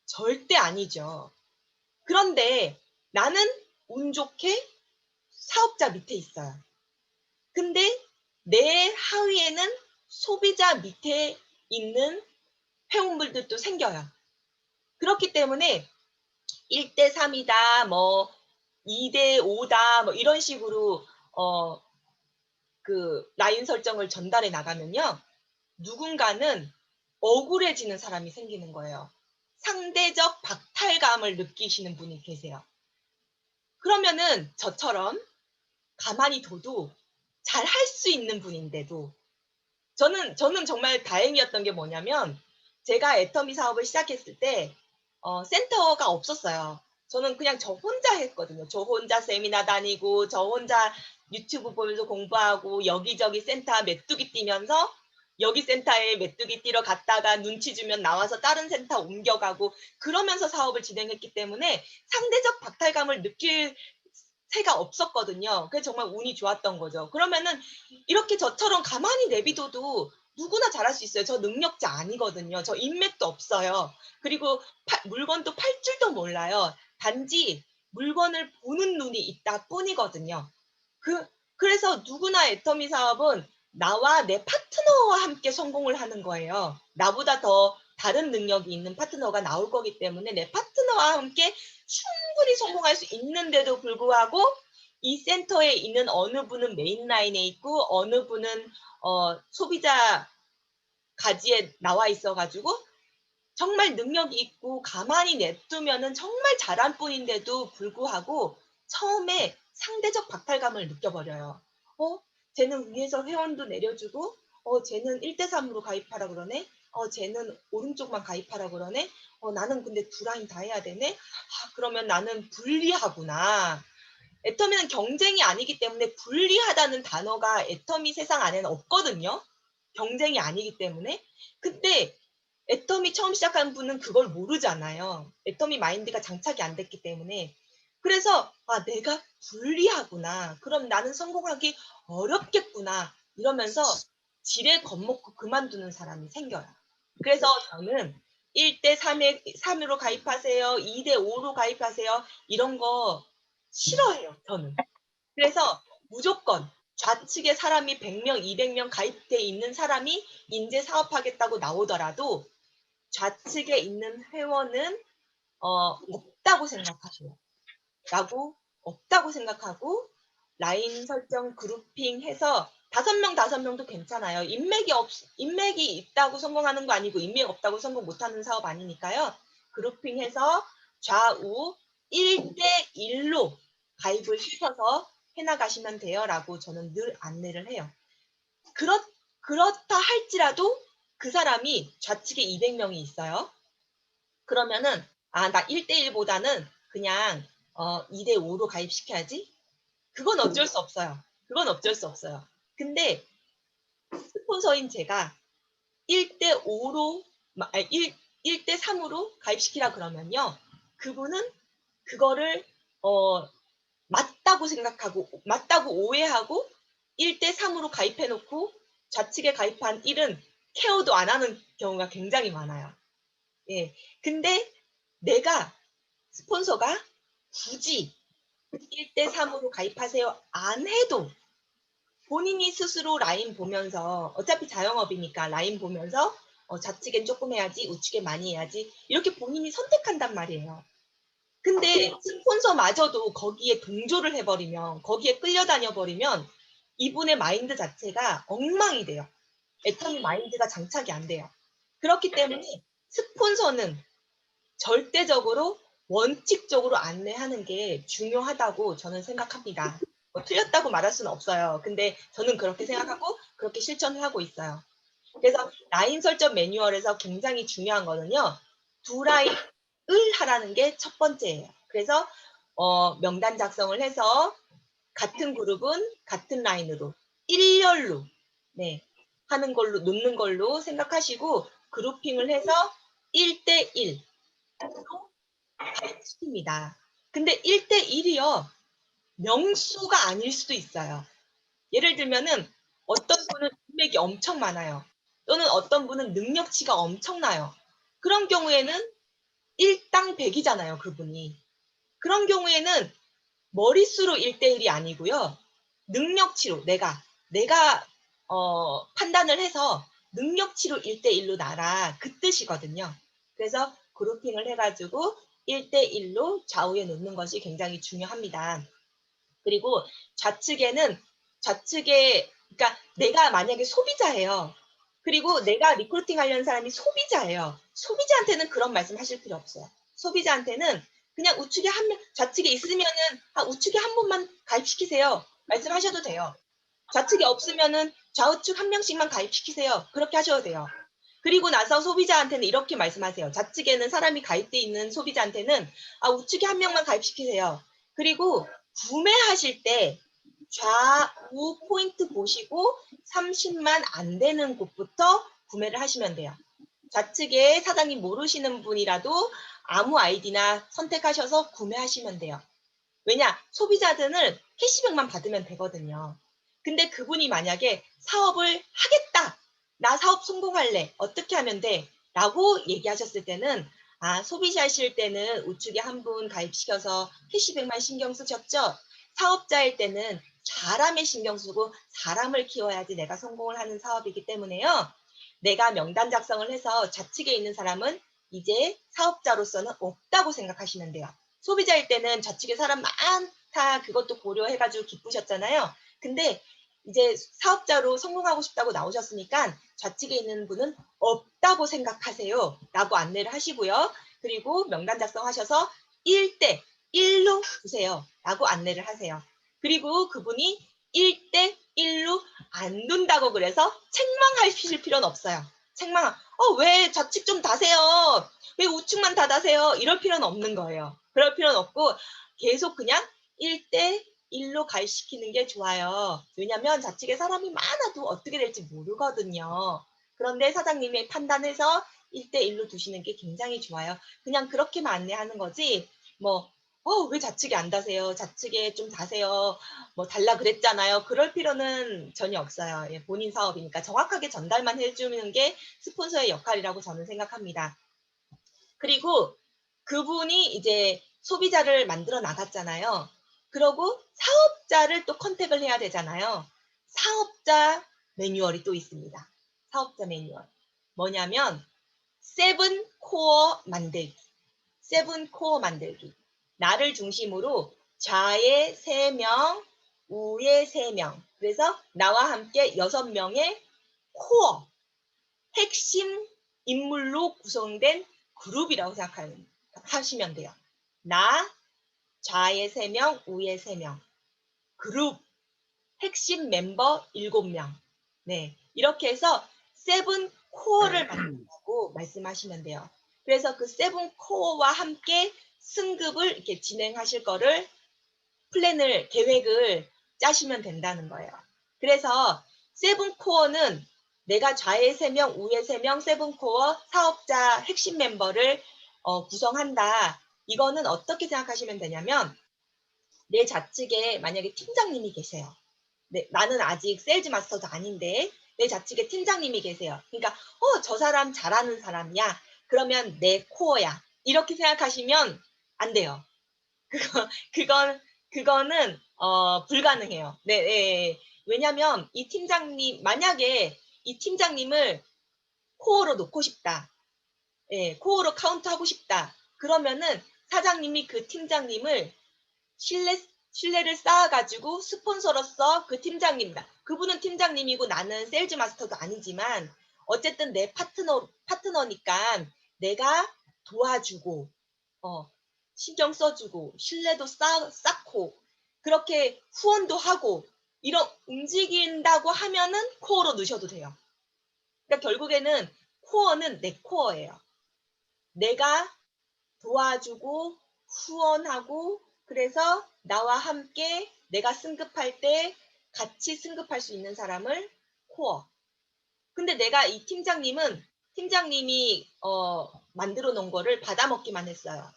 절대 아니죠. 그런데 나는 운 좋게 사업자 밑에 있어요. 근데 내 하위에는 소비자 밑에 있는 회원분들도 생겨요. 그렇기 때문에 1대3이다, 뭐 2대5다, 뭐 이런 식으로 그 라인 설정을 전달해 나가면요. 누군가는 억울해지는 사람이 생기는 거예요. 상대적 박탈감을 느끼시는 분이 계세요. 그러면은 저처럼 가만히 둬도 잘 할 수 있는 분인데도 저는 정말 다행이었던 게 뭐냐면 제가 애터미 사업을 시작했을 때 센터가 없었어요. 저는 그냥 저 혼자 했거든요. 저 혼자 세미나 다니고 저 혼자 유튜브 보면서 공부하고 여기저기 센터 메뚜기 뛰면서 여기 센터에 메뚜기 뛰러 갔다가 눈치 주면 나와서 다른 센터 옮겨가고 그러면서 사업을 진행했기 때문에 상대적 박탈감을 느낄 새가 없었거든요. 그래서 정말 운이 좋았던 거죠. 그러면은 이렇게 저처럼 가만히 내비둬도 누구나 잘할 수 있어요. 저 능력자 아니거든요. 저 인맥도 없어요. 그리고 물건도 팔 줄도 몰라요. 단지 물건을 보는 눈이 있다 뿐이거든요. 그래서 누구나 애터미 사업은 나와 내 파트너와 함께 성공을 하는 거예요. 나보다 더 다른 능력이 있는 파트너가 나올 거기 때문에 내 파트너와 함께 충분히 성공할 수 있는데도 불구하고 이 센터에 있는 어느 분은 메인 라인에 있고 어느 분은 소비자 가지에 나와 있어가지고 정말 능력이 있고 가만히 냅두면은 정말 잘할 뿐인데도 불구하고 처음에 상대적 박탈감을 느껴버려요. 쟤는 위에서 회원도 내려주고, 쟤는 1대3으로 가입하라 그러네. 쟤는 오른쪽만 가입하라 그러네. 나는 근데 두 라인 다 해야 되네. 그러면 나는 불리하구나. 애터미는 경쟁이 아니기 때문에 불리하다는 단어가 애터미 세상 안에는 없거든요. 경쟁이 아니기 때문에. 근데 애터미 처음 시작한 분은 그걸 모르잖아요. 애터미 마인드가 장착이 안 됐기 때문에. 그래서 내가 불리하구나. 그럼 나는 성공하기 어렵겠구나. 이러면서 지레 겁먹고 그만두는 사람이 생겨요. 그래서 저는 1대3으로 가입하세요. 2대5로 가입하세요. 이런 거 싫어해요. 저는. 그래서 무조건 좌측에 사람이 100명, 200명 가입돼 있는 사람이 인재 사업하겠다고 나오더라도 좌측에 있는 회원은 없다고 생각하세요. 없다고 생각하고 라인 설정 그룹핑 해서 5명도 괜찮아요. 인맥이 있다고 성공하는 거 아니고 인맥 없다고 성공 못하는 사업 아니니까요. 그룹핑해서 좌우 1대1로 가입을 시켜서 해나가시면 돼요. 라고 저는 늘 안내를 해요. 그렇다 할지라도 그 사람이 좌측에 200명이 있어요. 그러면은 나 1대1보다는 그냥 2대5로 가입시켜야지. 그건 어쩔 수 없어요. 근데 스폰서인 제가 1대5로 1대3으로 가입시키라 그러면요. 그분은 그거를 맞다고 오해하고 1대3으로 가입해놓고 좌측에 가입한 1은 케어도 안 하는 경우가 굉장히 많아요. 예. 근데 내가 스폰서가 굳이 1대3으로 가입하세요 안 해도 본인이 스스로 라인 보면서 어차피 자영업이니까 라인 보면서 좌측엔 조금 해야지 우측엔 많이 해야지 이렇게 본인이 선택한단 말이에요. 근데 스폰서마저도 거기에 동조를 해버리면 거기에 끌려다녀 버리면 이분의 마인드 자체가 엉망이 돼요. 애터미 마인드가 장착이 안 돼요. 그렇기 때문에 스폰서는 절대적으로 원칙적으로 안내하는 게 중요하다고 저는 생각합니다. 틀렸다고 말할 수는 없어요. 근데 저는 그렇게 생각하고 그렇게 실천을 하고 있어요. 그래서 라인 설정 매뉴얼에서 굉장히 중요한 거는요. 두 라인을 하라는 게 첫 번째예요. 그래서 명단 작성을 해서 같은 그룹은 같은 라인으로 일렬로 하는 걸로 놓는 걸로 생각하시고 그룹핑을 해서 1대1 시킵니다. 근데 1대1이요. 명수가 아닐 수도 있어요. 예를 들면은 어떤 분은 인맥이 엄청 많아요. 또는 어떤 분은 능력치가 엄청나요. 그런 경우에는 1당 100이잖아요, 그분이. 그런 경우에는 머릿수로 1대1이 아니고요. 능력치로 내가 판단을 해서 능력치로 1대1로 나라 그 뜻이거든요. 그래서 그룹핑을 해가지고 1대1로 좌우에 놓는 것이 굉장히 중요합니다. 그리고 그러니까 내가 만약에 소비자예요. 그리고 내가 리크루팅 하려는 사람이 소비자예요. 소비자한테는 그런 말씀 하실 필요 없어요. 소비자한테는 그냥 우측에 한 명, 좌측에 있으면은 우측에 한 분만 가입시키세요. 말씀하셔도 돼요. 좌측에 없으면은 좌우측 한 명씩만 가입시키세요. 그렇게 하셔도 돼요. 그리고 나서 소비자한테는 이렇게 말씀하세요. 좌측에는 사람이 가입돼 있는 소비자한테는 우측에 한 명만 가입시키세요. 그리고 구매하실 때 좌우 포인트 보시고 30만 안 되는 곳부터 구매를 하시면 돼요. 좌측에 사장님 모르시는 분이라도 아무 아이디나 선택하셔서 구매하시면 돼요. 왜냐? 소비자들은 캐시백만 받으면 되거든요. 근데 그분이 만약에 사업을 하겠다. 나 사업 성공할래. 어떻게 하면 돼? 라고 얘기하셨을 때는 소비자실 때는 우측에 한 분 가입시켜서 캐시백만 신경 쓰셨죠? 사업자일 때는 사람에 신경 쓰고 사람을 키워야지 내가 성공을 하는 사업이기 때문에요. 내가 명단 작성을 해서 좌측에 있는 사람은 이제 사업자로서는 없다고 생각하시면 돼요. 소비자일 때는 좌측에 사람 많다 그것도 고려해가지고 기쁘셨잖아요. 근데 이제 사업자로 성공하고 싶다고 나오셨으니까 좌측에 있는 분은 없다고 생각하세요 라고 안내를 하시고요. 그리고 명단 작성하셔서 1대 1로 두세요 라고 안내를 하세요. 그리고 그분이 1대 1로 안 둔다고 그래서 책망하실 필요는 없어요. 왜 좌측 좀 다세요. 왜 우측만 다 다세요. 이럴 필요는 없는 거예요. 그럴 필요는 없고 계속 그냥 1대 1로 가입시키는 게 좋아요. 왜냐하면 좌측에 사람이 많아도 어떻게 될지 모르거든요. 그런데 사장님이 판단해서 1대 1로 두시는 게 굉장히 좋아요. 그냥 그렇게만 안내하는 거지 왜 좌측에 안 다세요? 좌측에 좀 다세요. 달라 그랬잖아요. 그럴 필요는 전혀 없어요. 예, 본인 사업이니까 정확하게 전달만 해주는 게 스폰서의 역할이라고 저는 생각합니다. 그리고 그분이 이제 소비자를 만들어 나갔잖아요. 그러고 사업자를 또 컨택을 해야 되잖아요. 사업자 매뉴얼이 또 있습니다. 사업자 매뉴얼. 뭐냐면 세븐 코어 만들기. 세븐 코어 만들기. 나를 중심으로 좌에 3명, 우에 3명. 그래서 나와 함께 6명의 코어, 핵심 인물로 구성된 그룹이라고 생각하시면 돼요. 나, 좌에 3명, 우에 3명. 그룹, 핵심 멤버 7명. 네, 이렇게 해서 세븐 코어를 만든다고 말씀하시면 돼요. 그래서 그 세븐 코어와 함께 승급을 이렇게 진행하실 거를 계획을 짜시면 된다는 거예요. 그래서 세븐 코어는 내가 좌에 3명, 우에 3명, 세븐 코어 사업자 핵심 멤버를 구성한다. 이거는 어떻게 생각하시면 되냐면 내 좌측에 만약에 팀장님이 계세요. 네, 나는 아직 세일즈 마스터도 아닌데 내 좌측에 팀장님이 계세요. 그러니까 저 사람 잘하는 사람이야. 그러면 내 코어야. 이렇게 생각하시면 안 돼요. 그거는 불가능해요. 네, 네. 왜냐하면 이 팀장님 만약에 이 팀장님을 코어로 놓고 싶다. 예, 코어로 카운트하고 싶다. 그러면은 사장님이 그 팀장님을 신뢰를 쌓아가지고 스폰서로서 그 팀장님이다. 그분은 팀장님이고 나는 세일즈 마스터도 아니지만 어쨌든 내 파트너니까 내가 도와주고 신경 써주고 신뢰도 쌓고 그렇게 후원도 하고 이런 움직인다고 하면은 코어로 넣으셔도 돼요. 그러니까 결국에는 코어는 내 코어예요. 내가 도와주고 후원하고 그래서 나와 함께 내가 승급할 때 같이 승급할 수 있는 사람을 코어. 근데 내가 이 팀장님이 만들어 놓은 거를 받아먹기만 했어요.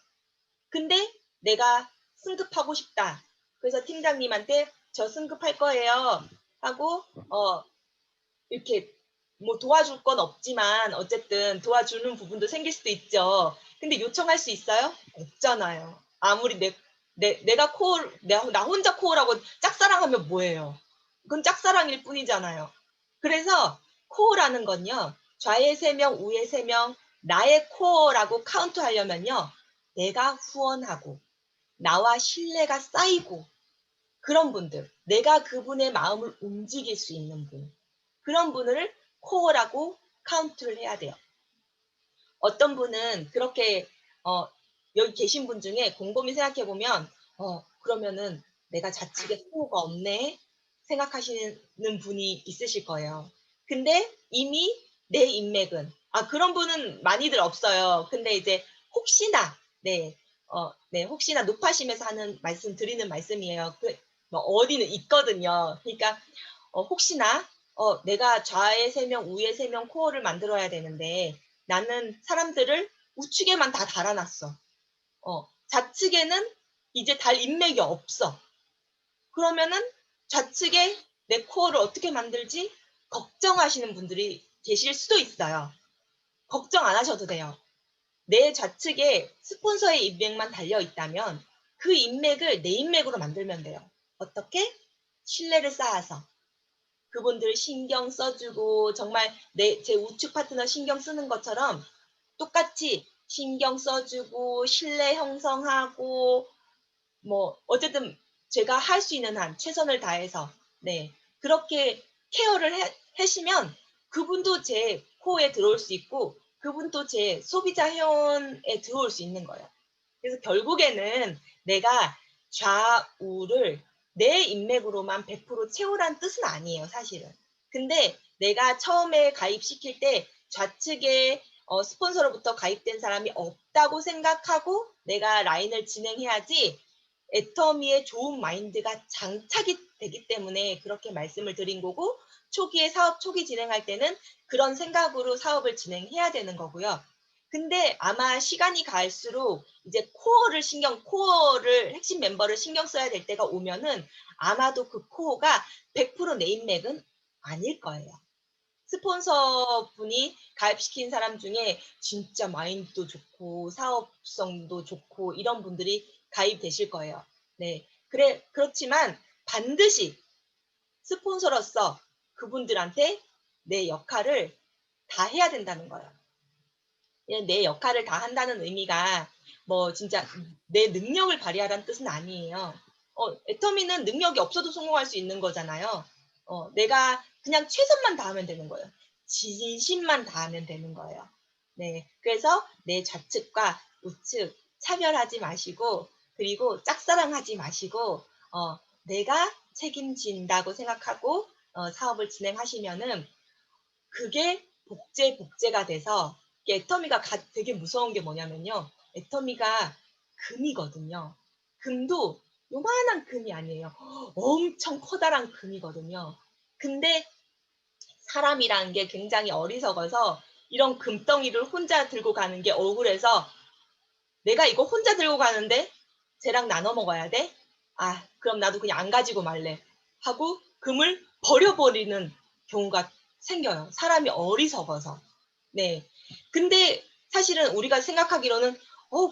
근데 내가 승급하고 싶다. 그래서 팀장님한테 저 승급할 거예요. 하고 이렇게 도와줄 건 없지만 어쨌든 도와주는 부분도 생길 수도 있죠. 근데 요청할 수 있어요? 없잖아요. 아무리 내가 나 혼자 코어라고 짝사랑하면 뭐예요? 그건 짝사랑일 뿐이잖아요. 그래서 코어라는 건요. 좌에 3명, 우에 3명, 나의 코어라고 카운트하려면요. 내가 후원하고 나와 신뢰가 쌓이고 그런 분들, 내가 그분의 마음을 움직일 수 있는 분, 그런 분을 코어라고 카운트를 해야 돼요. 어떤 분은 그렇게 여기 계신 분 중에 곰곰이 생각해 보면 그러면은 내가 좌측에 코어가 없네 생각하시는 분이 있으실 거예요. 근데 이미 내 인맥은 그런 분은 많이들 없어요. 근데 이제 혹시나 혹시나 높아심에서 하는 말씀 드리는 말씀이에요. 어디는 있거든요. 그러니까 혹시나 내가 좌에 3명, 우에 3명 코어를 만들어야 되는데 나는 사람들을 우측에만 다 달아놨어. 좌측에는 이제 달 인맥이 없어. 그러면은 좌측에 내 코어를 어떻게 만들지? 걱정하시는 분들이 계실 수도 있어요. 걱정 안 하셔도 돼요. 내 좌측에 스폰서의 인맥만 달려 있다면 그 인맥을 내 인맥으로 만들면 돼요. 어떻게? 신뢰를 쌓아서. 그분들 신경 써주고 정말 제 우측 파트너 신경 쓰는 것처럼 똑같이 신경 써주고 신뢰 형성하고 뭐 어쨌든 제가 할 수 있는 한 최선을 다해서 네 그렇게 케어를 하시면 그분도 제 코어에 들어올 수 있고 그분도 제 소비자 회원에 들어올 수 있는 거예요. 그래서 결국에는 내가 좌우를 내 인맥으로만 100% 채우라는 뜻은 아니에요, 사실은. 근데 내가 처음에 가입시킬 때 좌측에 스폰서로부터 가입된 사람이 없다고 생각하고 내가 라인을 진행해야지 애터미의 좋은 마인드가 장착이 되기 때문에 그렇게 말씀을 드린 거고 초기에 사업 초기 진행할 때는 그런 생각으로 사업을 진행해야 되는 거고요. 근데 아마 시간이 갈수록 이제 코어를 핵심 멤버를 신경 써야 될 때가 오면은 아마도 그 코어가 100% 내 인맥은 아닐 거예요. 스폰서 분이 가입시킨 사람 중에 진짜 마인드도 좋고 사업성도 좋고 이런 분들이 가입되실 거예요. 네. 그렇지만 반드시 스폰서로서 그분들한테 내 역할을 다 해야 된다는 거예요. 내 역할을 다 한다는 의미가 뭐 진짜 내 능력을 발휘하라는 뜻은 아니에요. 애터미는 능력이 없어도 성공할 수 있는 거잖아요. 내가 그냥 최선만 다하면 되는 거예요. 진심만 다하면 되는 거예요. 네. 그래서 내 좌측과 우측 차별하지 마시고 그리고 짝사랑하지 마시고 내가 책임진다고 생각하고 사업을 진행하시면은 그게 복제가 돼서 애터미가 되게 무서운 게 뭐냐면요. 애터미가 금이거든요. 금도 요만한 금이 아니에요. 엄청 커다란 금이거든요. 근데 사람이라는 게 굉장히 어리석어서 이런 금덩이를 혼자 들고 가는 게 억울해서 내가 이거 혼자 들고 가는데 쟤랑 나눠 먹어야 돼? 아, 그럼 나도 그냥 안 가지고 말래. 하고 금을 버려버리는 경우가 생겨요. 사람이 어리석어서. 네. 근데 사실은 우리가 생각하기로는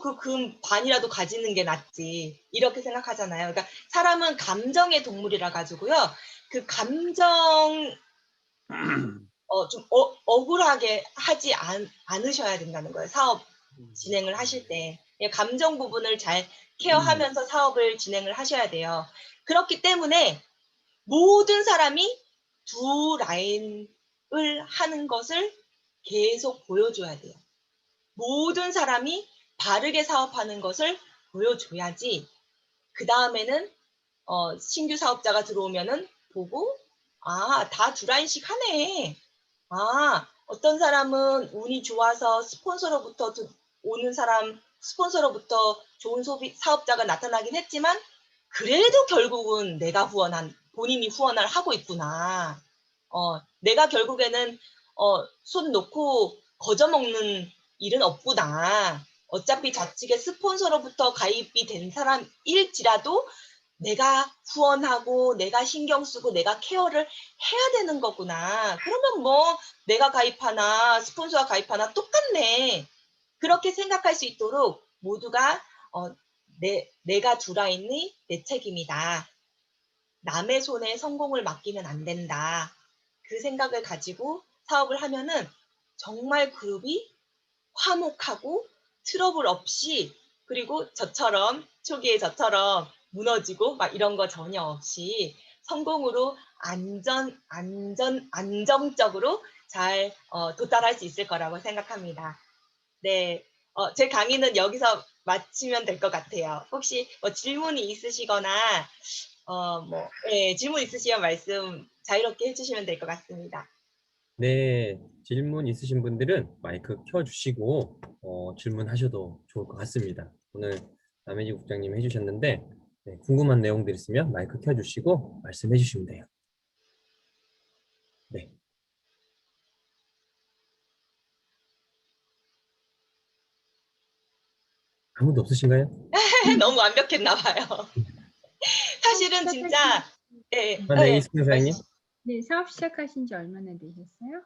그 금 반이라도 가지는 게 낫지. 이렇게 생각하잖아요. 그러니까 사람은 감정의 동물이라 가지고요. 그 감정 좀 억울하게 하지 않으셔야 된다는 거예요. 사업 진행을 하실 때. 감정 부분을 잘 케어하면서 사업을 진행을 하셔야 돼요. 그렇기 때문에 모든 사람이 두 라인을 하는 것을 계속 보여줘야 돼요. 모든 사람이 바르게 사업하는 것을 보여줘야지 그 다음에는 신규 사업자가 들어오면은 보고 다 두 라인씩 하네. 어떤 사람은 운이 좋아서 스폰서로부터 좋은 사업자가 나타나긴 했지만 그래도 결국은 본인이 후원을 하고 있구나. 내가 결국에는 손 놓고 거저먹는 일은 없구나. 어차피 좌측에 스폰서로부터 가입이 된 사람일지라도 내가 후원하고 내가 신경 쓰고 내가 케어를 해야 되는 거구나. 그러면 뭐 내가 가입하나 스폰서가 가입하나 똑같네. 그렇게 생각할 수 있도록 모두가 내가 두 라인이 내 책임이다. 남의 손에 성공을 맡기면 안 된다. 그 생각을 가지고 사업을 하면은 정말 그룹이 화목하고 트러블 없이 그리고 초기에 저처럼 무너지고 막 이런 거 전혀 없이 성공으로 안정적으로 잘 도달할 수 있을 거라고 생각합니다. 네, 제 강의는 여기서 마치면 될 것 같아요. 혹시 질문이 있으시거나 질문 있으시면 말씀 자유롭게 해주시면 될 것 같습니다. 네, 질문 있으신 분들은 마이크 켜주시고 질문하셔도 좋을 것 같습니다. 오늘 남혜지 국장님 해주셨는데 네, 궁금한 내용들 있으면 마이크 켜주시고 말씀해 주시면 돼요. 네. 아무도 없으신가요? 너무 완벽했나 봐요. 사실은 진짜 네, 이승현 사장님. 네, 사업 시작하신 지 얼마나 되셨어요?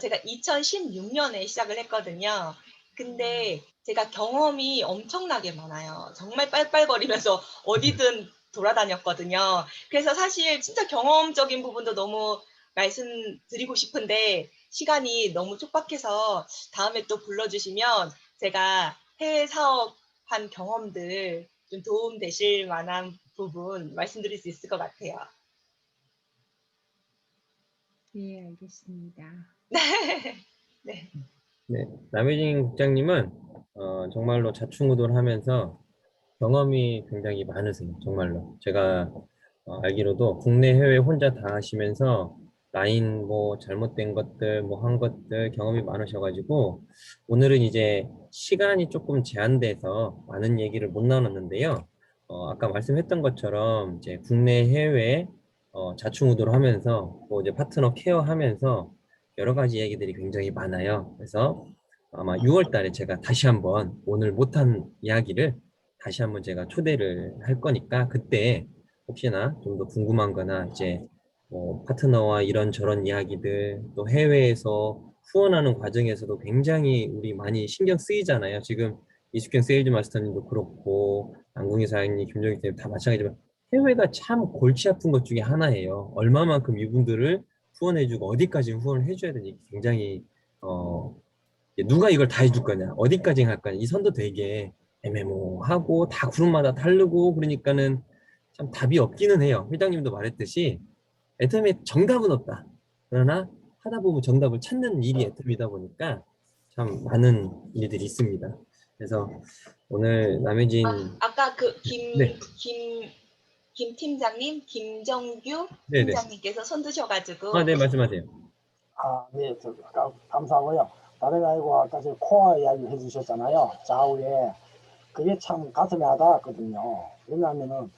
제가 2016년에 시작을 했거든요. 근데 제가 경험이 엄청나게 많아요. 정말 빨빨거리면서 어디든 돌아다녔거든요. 그래서 사실 진짜 경험적인 부분도 너무 말씀드리고 싶은데 시간이 너무 촉박해서 다음에 또 불러주시면 제가 해외 사업한 경험들 좀 도움 되실 만한 부분 말씀드릴 수 있을 것 같아요. 예, 알겠습니다. 네. 네, 남혜진 국장님은 정말로 자충우돌 하면서 경험이 굉장히 많으세요. 정말로. 제가 알기로도 국내 해외 혼자 다 하시면서 라인 뭐 잘못된 것들 뭐 한 것들 경험이 많으셔가지고 오늘은 이제 시간이 조금 제한돼서 많은 얘기를 못 나눴는데요. 아까 말씀했던 것처럼 이제 국내 해외 자충우돌 하면서 뭐 이제 파트너 케어하면서 여러 가지 얘기들이 굉장히 많아요. 그래서 아마 6월 달에 제가 다시 한번 오늘 못한 이야기를 다시 한번 제가 초대를 할 거니까 그때 혹시나 좀 더 궁금한 거나 이제 뭐 파트너와 이런저런 이야기들 또 해외에서 후원하는 과정에서도 굉장히 우리 많이 신경 쓰이잖아요. 지금 이숙현 세일즈 마스터님도 그렇고 안궁희 사장님, 김정희 선생님 다 마찬가지지만 해외가 참 골치 아픈 것 중에 하나예요. 얼마만큼 이분들을 후원해주고 어디까지 후원을 해줘야 되는지 굉장히 이제 누가 이걸 다 해줄 거냐, 어디까지 할 거냐, 이 선도 되게 애매모호하고 다 그룹마다 다르고 그러니까는 참 답이 없기는 해요. 회장님도 말했듯이 애터미에 정답은 없다. 그러나 하다 보면 정답을 찾는 일이 애터미다 보니까 참 많은 일들이 있습니다. 그래서 오늘 남혜진 아까 그 네, 김 팀장님, 김정규 네네. 팀장님께서 손 드셔가지고 네, 말씀하세요. 네, 감사하고요. 다른 게 아니고 아까 저 코어 이야기 해주셨잖아요. 좌우에. 그게 참 가슴이 와닿았거든요. 왜냐하면은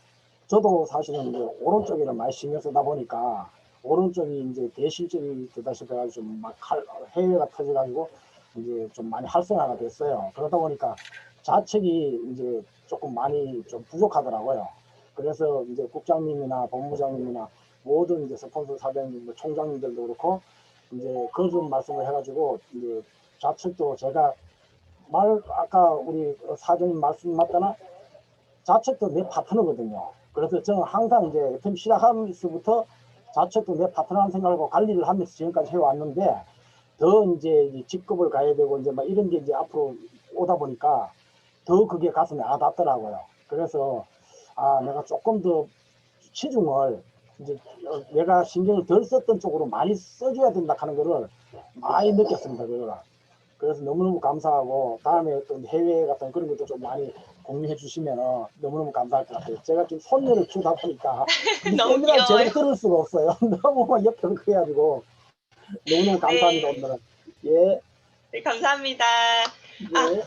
저도 사실은 이제 오른쪽에는 많이 신경 쓰다 보니까 오른쪽이 이제 대실적이 되다시피 해가지고 좀막 해외가 터져가지고 이제 좀 많이 활성화가 됐어요. 그러다 보니까 좌측이 이제 조금 많이 좀 부족하더라고요. 그래서 이제 국장님이나 본부장님이나 모든 이제 스폰서 사장님, 뭐 총장님들도 그렇고 이제 그 좀 말씀을 해가지고 이제 좌측도 제가 아까 우리 사장님 말씀 맞다나 좌측도 내 파트너거든요. 그래서 저는 항상 이제 FM 시작하면서부터 좌측도 내 파트너라는 생각하고 관리를 하면서 지금까지 해왔는데 더 이제 직급을 가야 되고 이제 막 이런 게 이제 앞으로 오다 보니까 더 그게 가슴에 와닿더라고요. 그래서 내가 조금 더 치중을 이제 내가 신경을 덜 썼던 쪽으로 많이 써줘야 된다 하는 거를 많이 느꼈습니다. 그래서 너무너무 감사하고 다음에 또 해외 같은 그런 것도 좀 많이 공유해 주시면 너무너무 감사할 것 같아요. 제가 지금 손녀를 키우다 보니까 너무 세미나를 귀여워요. 제대로 들을 수가 없어요. 너무 막 옆에서 그래가지고 너무너무 감사합니다. 네. 오늘은. 예, 네, 감사합니다. 예.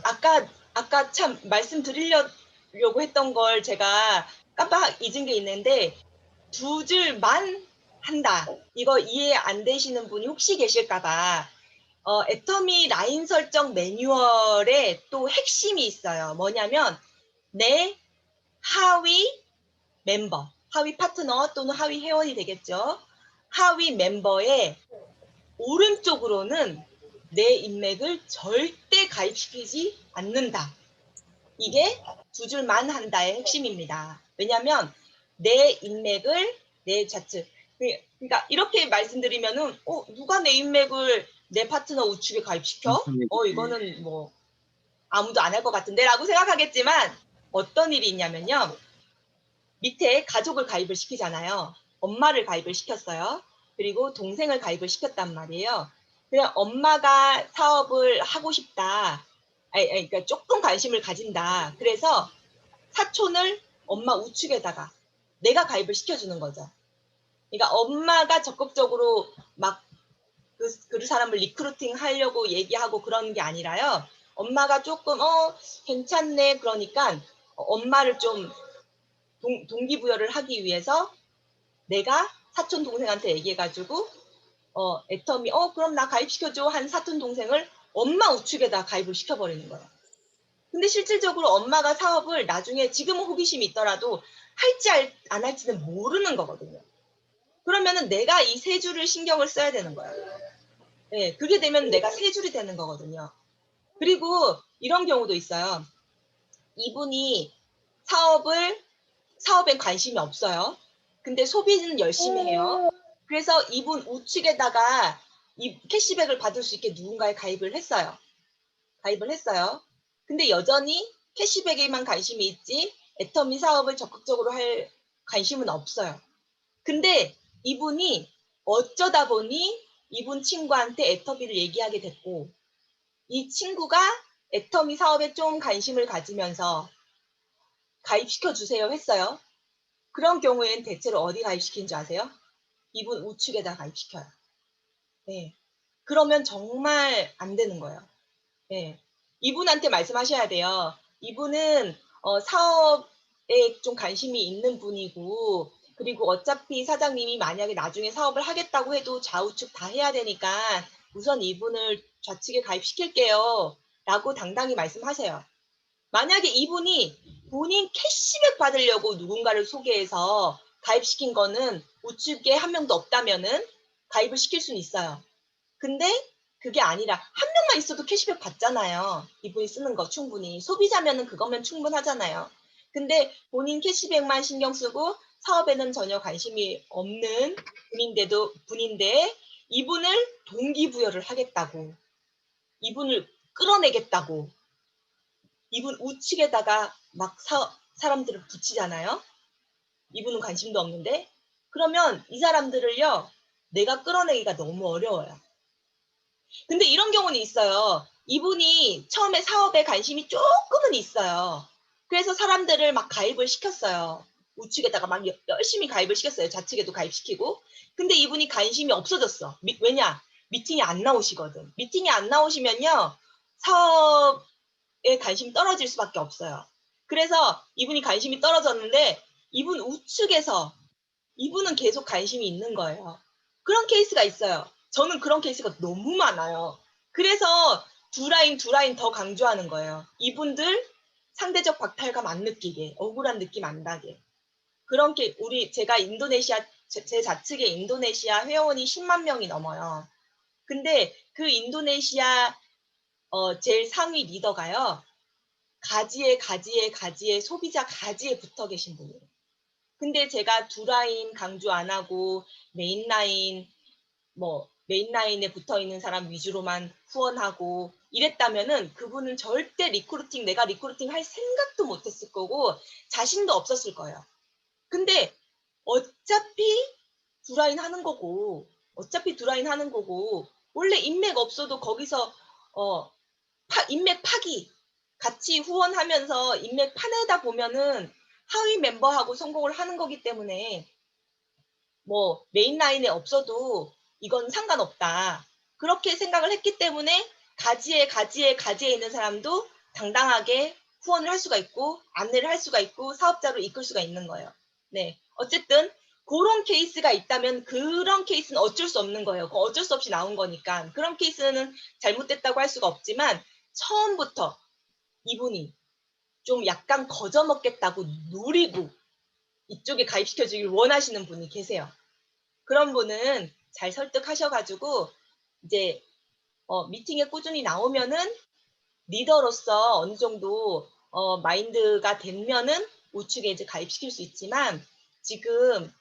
아까 참 말씀드리려고 했던 걸 제가 깜빡 잊은 게 있는데 두 줄만 한다. 이거 이해 안 되시는 분이 혹시 계실까봐 애터미 라인 설정 매뉴얼에 또 핵심이 있어요. 뭐냐면 내 하위 멤버, 하위 파트너 또는 하위 회원이 되겠죠. 하위 멤버의 오른쪽으로는 내 인맥을 절대 가입시키지 않는다. 이게 두 줄만 한다의 핵심입니다. 왜냐하면 내 인맥을 내 좌측, 그러니까 이렇게 말씀드리면은 누가 내 인맥을 내 파트너 우측에 가입시켜? 이거는 뭐 아무도 안 할 것 같은데 라고 생각하겠지만 어떤 일이 있냐면요. 밑에 가족을 가입을 시키잖아요. 엄마를 가입을 시켰어요. 그리고 동생을 가입을 시켰단 말이에요. 그냥 엄마가 사업을 하고 싶다. 그러니까 조금 관심을 가진다. 그래서 사촌을 엄마 우측에다가 내가 가입을 시켜주는 거죠. 그러니까 엄마가 적극적으로 막 그 사람을 리크루팅 하려고 얘기하고 그런 게 아니라요. 엄마가 조금 괜찮네 그러니까 엄마를 좀 동기부여를 하기 위해서 내가 사촌 동생한테 얘기해가지고 애터미 그럼 나 가입시켜줘 한 사촌 동생을 엄마 우측에다 가입을 시켜버리는 거예요. 근데 실질적으로 엄마가 사업을 나중에 지금은 호기심이 있더라도 할지 안 할지는 모르는 거거든요. 그러면은 내가 이 세 줄을 신경을 써야 되는 거예요. 네, 그게 되면 내가 세 줄이 되는 거거든요. 그리고 이런 경우도 있어요. 이분이 사업엔 관심이 없어요. 근데 소비는 열심히 해요. 그래서 이분 우측에다가 이 캐시백을 받을 수 있게 누군가에 가입을 했어요. 근데 여전히 캐시백에만 관심이 있지 애터미 사업을 적극적으로 할 관심은 없어요. 근데 이분이 어쩌다 보니 이분 친구한테 애터미를 얘기하게 됐고 이 친구가 애터미 사업에 좀 관심을 가지면서 가입시켜 주세요 했어요. 그런 경우에는 대체로 어디 가입시킨 줄 아세요? 이분 우측에다 가입시켜요. 네. 그러면 정말 안 되는 거예요. 네. 이분한테 말씀하셔야 돼요. 이분은 사업에 좀 관심이 있는 분이고 그리고 어차피 사장님이 만약에 나중에 사업을 하겠다고 해도 좌우측 다 해야 되니까 우선 이분을 좌측에 가입시킬게요. 라고 당당히 말씀하세요. 만약에 이분이 본인 캐시백 받으려고 누군가를 소개해서 가입시킨 거는 우측에 한 명도 없다면은 가입을 시킬 수는 있어요. 근데 그게 아니라 한 명만 있어도 캐시백 받잖아요. 이분이 쓰는 거 충분히. 소비자면은 그거면 충분하잖아요. 근데 본인 캐시백만 신경 쓰고 사업에는 전혀 관심이 없는 분인데 이분을 동기부여를 하겠다고. 이분을 끌어내겠다고. 이분 우측에다가 막 사람들을 붙이잖아요. 이분은 관심도 없는데. 그러면 이 사람들을요. 내가 끌어내기가 너무 어려워요. 근데 이런 경우는 있어요. 이분이 처음에 사업에 관심이 조금은 있어요. 그래서 사람들을 막 가입을 시켰어요. 우측에다가 막 열심히 가입을 시켰어요. 좌측에도 가입시키고. 근데 이분이 관심이 없어졌어. 왜냐? 미팅이 안 나오시거든. 미팅이 안 나오시면요. 사업에 관심이 떨어질 수밖에 없어요. 그래서 이분이 관심이 떨어졌는데 이분 우측에서 이분은 계속 관심이 있는 거예요. 그런 케이스가 있어요. 저는 그런 케이스가 너무 많아요. 그래서 두 라인 더 강조하는 거예요. 이분들 상대적 박탈감 안 느끼게, 억울한 느낌 안 나게. 그렇게 제가 제 좌측에 인도네시아 회원이 10만 명이 넘어요. 근데 그 인도네시아 제일 상위 리더가요. 가지에 소비자 가지에 붙어 계신 분이에요. 근데 제가 두 라인 강조 안 하고 메인 라인에 붙어 있는 사람 위주로만 후원하고 이랬다면은 그분은 절대 내가 리크루팅 할 생각도 못 했을 거고 자신도 없었을 거예요. 근데 어차피 두 라인 하는 거고 원래 인맥 없어도 거기서 인맥 파기 같이 후원하면서 인맥 파내다 보면은 하위 멤버하고 성공을 하는 거기 때문에 메인 라인에 없어도 이건 상관없다. 그렇게 생각을 했기 때문에 가지에 있는 사람도 당당하게 후원을 할 수가 있고 안내를 할 수가 있고 사업자로 이끌 수가 있는 거예요. 네, 어쨌든 그런 케이스가 있다면 그런 케이스는 어쩔 수 없는 거예요. 어쩔 수 없이 나온 거니까 그런 케이스는 잘못됐다고 할 수가 없지만 처음부터 이분이 좀 약간 거저먹겠다고 노리고 이쪽에 가입시켜주길 원하시는 분이 계세요. 그런 분은 잘 설득하셔가지고 이제 미팅에 꾸준히 나오면은 리더로서 어느 정도 마인드가 되면은 우측에 이제 가입시킬 수 있지만 지금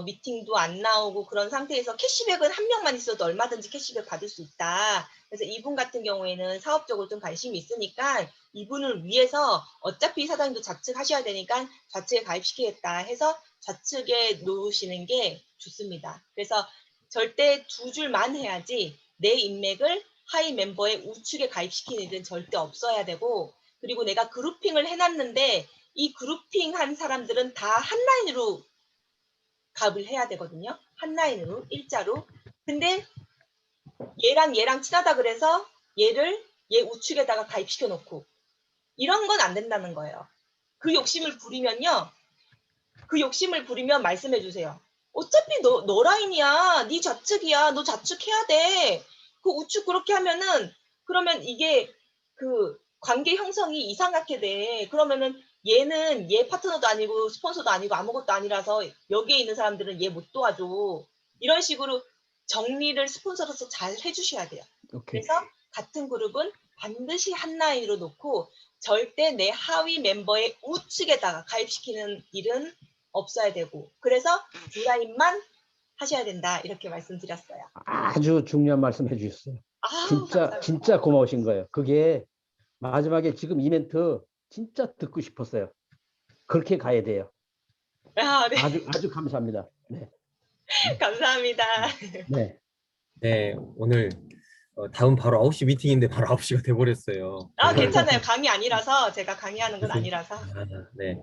미팅도 안 나오고 그런 상태에서 캐시백은 한 명만 있어도 얼마든지 캐시백 받을 수 있다. 그래서 이분 같은 경우에는 사업적으로 좀 관심이 있으니까 이분을 위해서 어차피 사장님도 좌측 하셔야 되니까 좌측에 가입시키겠다 해서 좌측에 놓으시는 게 좋습니다. 그래서 절대 두 줄만 해야지 내 인맥을 하위 멤버의 우측에 가입시키는 일은 절대 없어야 되고 그리고 내가 그룹핑을 해놨는데 이 그룹핑한 사람들은 다 한 라인으로 가입을 해야 되거든요. 한 라인으로 일자로. 근데 얘랑 친하다 그래서 얘 우측에다가 가입시켜 놓고 이런 건 안 된다는 거예요. 그 욕심을 부리면 말씀해 주세요. 어차피 너 라인이야. 네 좌측이야. 너 좌측해야 돼. 그 우측 그렇게 하면은 그러면 이게 그 관계 형성이 이상하게 돼. 그러면은 얘는 얘 파트너도 아니고 스폰서도 아니고 아무것도 아니라서 여기에 있는 사람들은 얘 못 도와줘. 이런 식으로 정리를 스폰서로서 잘 해주셔야 돼요. 오케이. 그래서 같은 그룹은 반드시 한 라인으로 놓고 절대 내 하위 멤버의 우측에다가 가입시키는 일은 없어야 되고 그래서 두 라인만 하셔야 된다 이렇게 말씀드렸어요. 아주 중요한 말씀 해주셨어요. 아우, 진짜 감사합니다. 진짜 고마우신 거예요. 그게 마지막에 지금 이 멘트 진짜 듣고 싶었어요. 그렇게 가야 돼요. 아, 네. 아주 감사합니다. 네. 감사합니다. 네. 네, 오늘 다음 바로 9시 미팅인데 바로 9시가 돼버렸어요. 아, 괜찮아요. 강의 아니라서 제가 강의하는 건 아니라서. 아, 네.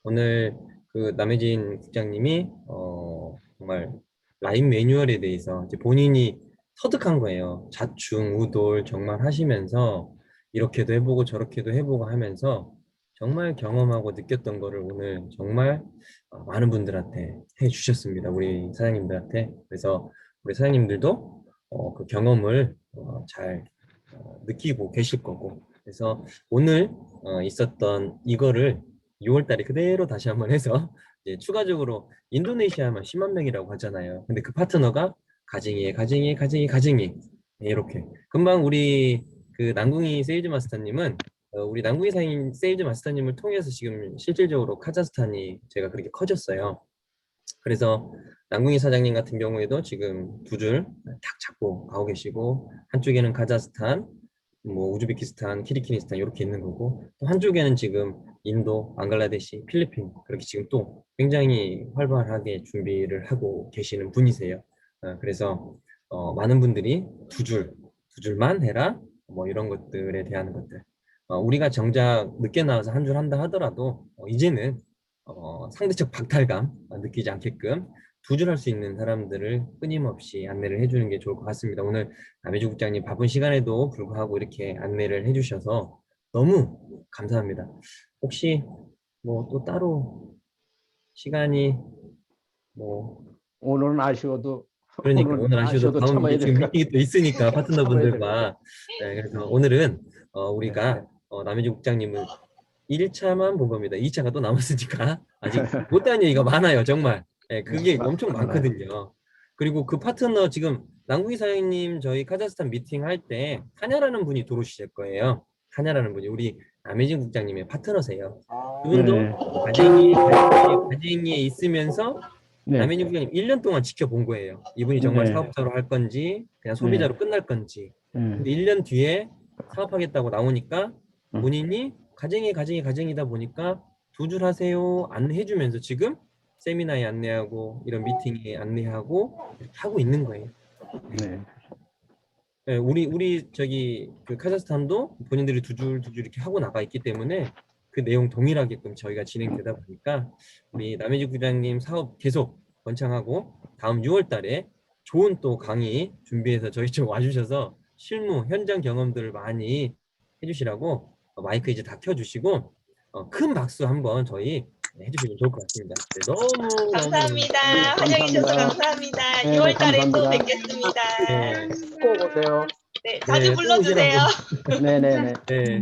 오늘 그 남혜진 국장님이 정말 라인 매뉴얼에 대해서 이제 본인이 터득한 거예요. 자충, 우돌 정말 하시면서 이렇게도 해보고 저렇게도 해보고 하면서 정말 경험하고 느꼈던 거를 오늘 정말 많은 분들한테 해주셨습니다. 우리 사장님들한테. 그래서 우리 사장님들도 그 경험을 잘 느끼고 계실 거고. 그래서 오늘 있었던 이거를 6월 달에 그대로 다시 한번 해서 이제 추가적으로 인도네시아만 10만 명이라고 하잖아요. 근데 그 파트너가 가징이에 네, 이렇게. 금방 우리 그 남궁이 세일즈 마스터님은 우리 남궁이 사인 세일즈 마스터님을 통해서 지금 실질적으로 카자흐스탄이 제가 그렇게 커졌어요. 그래서 남궁이 사장님 같은 경우에도 지금 두 줄 딱 잡고 가고 계시고 한쪽에는 카자흐스탄, 뭐 우즈베키스탄, 키르기스탄 이렇게 있는 거고 또 한쪽에는 지금 인도, 방글라데시, 필리핀 그렇게 지금 또 굉장히 활발하게 준비를 하고 계시는 분이세요. 그래서 많은 분들이 두 줄만 해라 뭐 이런 것들에 대한 것들 우리가 정작 늦게 나와서 한 줄 한다 하더라도 이제는 상대적 박탈감 느끼지 않게끔 두 줄 할 수 있는 사람들을 끊임없이 안내를 해주는 게 좋을 것 같습니다. 오늘 남혜주 국장님 바쁜 시간에도 불구하고 이렇게 안내를 해주셔서 너무 감사합니다. 혹시 뭐 또 따로 시간이 뭐 오늘은 아쉬워도 그러니까 오늘 아쉬워도 다음 참아야 지금 될 것 미팅이 또 있으니까 참아야 파트너분들과 네, 그래서 오늘은 우리가 남혜주 국장님은 1차만 본 겁니다. 2차가 또 남았으니까 아직 못한 얘기가 많아요. 정말. 네, 그게 엄청 많거든요. 그리고 그 파트너 지금 남궁이 사장님 저희 카자흐스탄 미팅 할 때 타냐라는 분이 들어오실 거예요. 타냐라는 분이 우리 남혜진 국장님의 파트너세요. 그분도 네. 가쟁이에 있으면서 네. 남혜진 국장님 1년 동안 지켜본 거예요. 이분이 정말 네. 사업자로 할 건지 그냥 소비자로 끝날 건지. 근데 1년 뒤에 사업하겠다고 나오니까 본인이 가정이다 보니까 두 줄 하세요 안내해주면서 지금 세미나에 안내하고 이런 미팅에 안내하고 이렇게 하고 있는 거예요. 네. 네, 우리 저기 그 카자흐스탄도 본인들이 두 줄 이렇게 하고 나가 있기 때문에 그 내용 동일하게끔 저희가 진행되다 보니까 우리 남혜주 부장님 사업 계속 번창하고 다음 6월 달에 좋은 또 강의 준비해서 저희 좀 와주셔서 실무 현장 경험들을 많이 해주시라고 마이크 이제 다 켜주시고 큰 박수 한번 저희 해주시면 좋을 것 같습니다. 네, 너무 감사합니다. 감사합니다. 환영해 주셔서 감사합니다. 네, 6월 달에 또 감사합니다. 뵙겠습니다. 네. 꼭 오세요. 네, 자주 네, 불러주세요. 네네네. 네.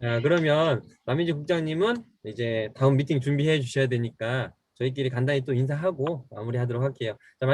아. 그러면 남희지 국장님은 이제 다음 미팅 준비해 주셔야 되니까 저희끼리 간단히 또 인사하고 마무리하도록 할게요. 자,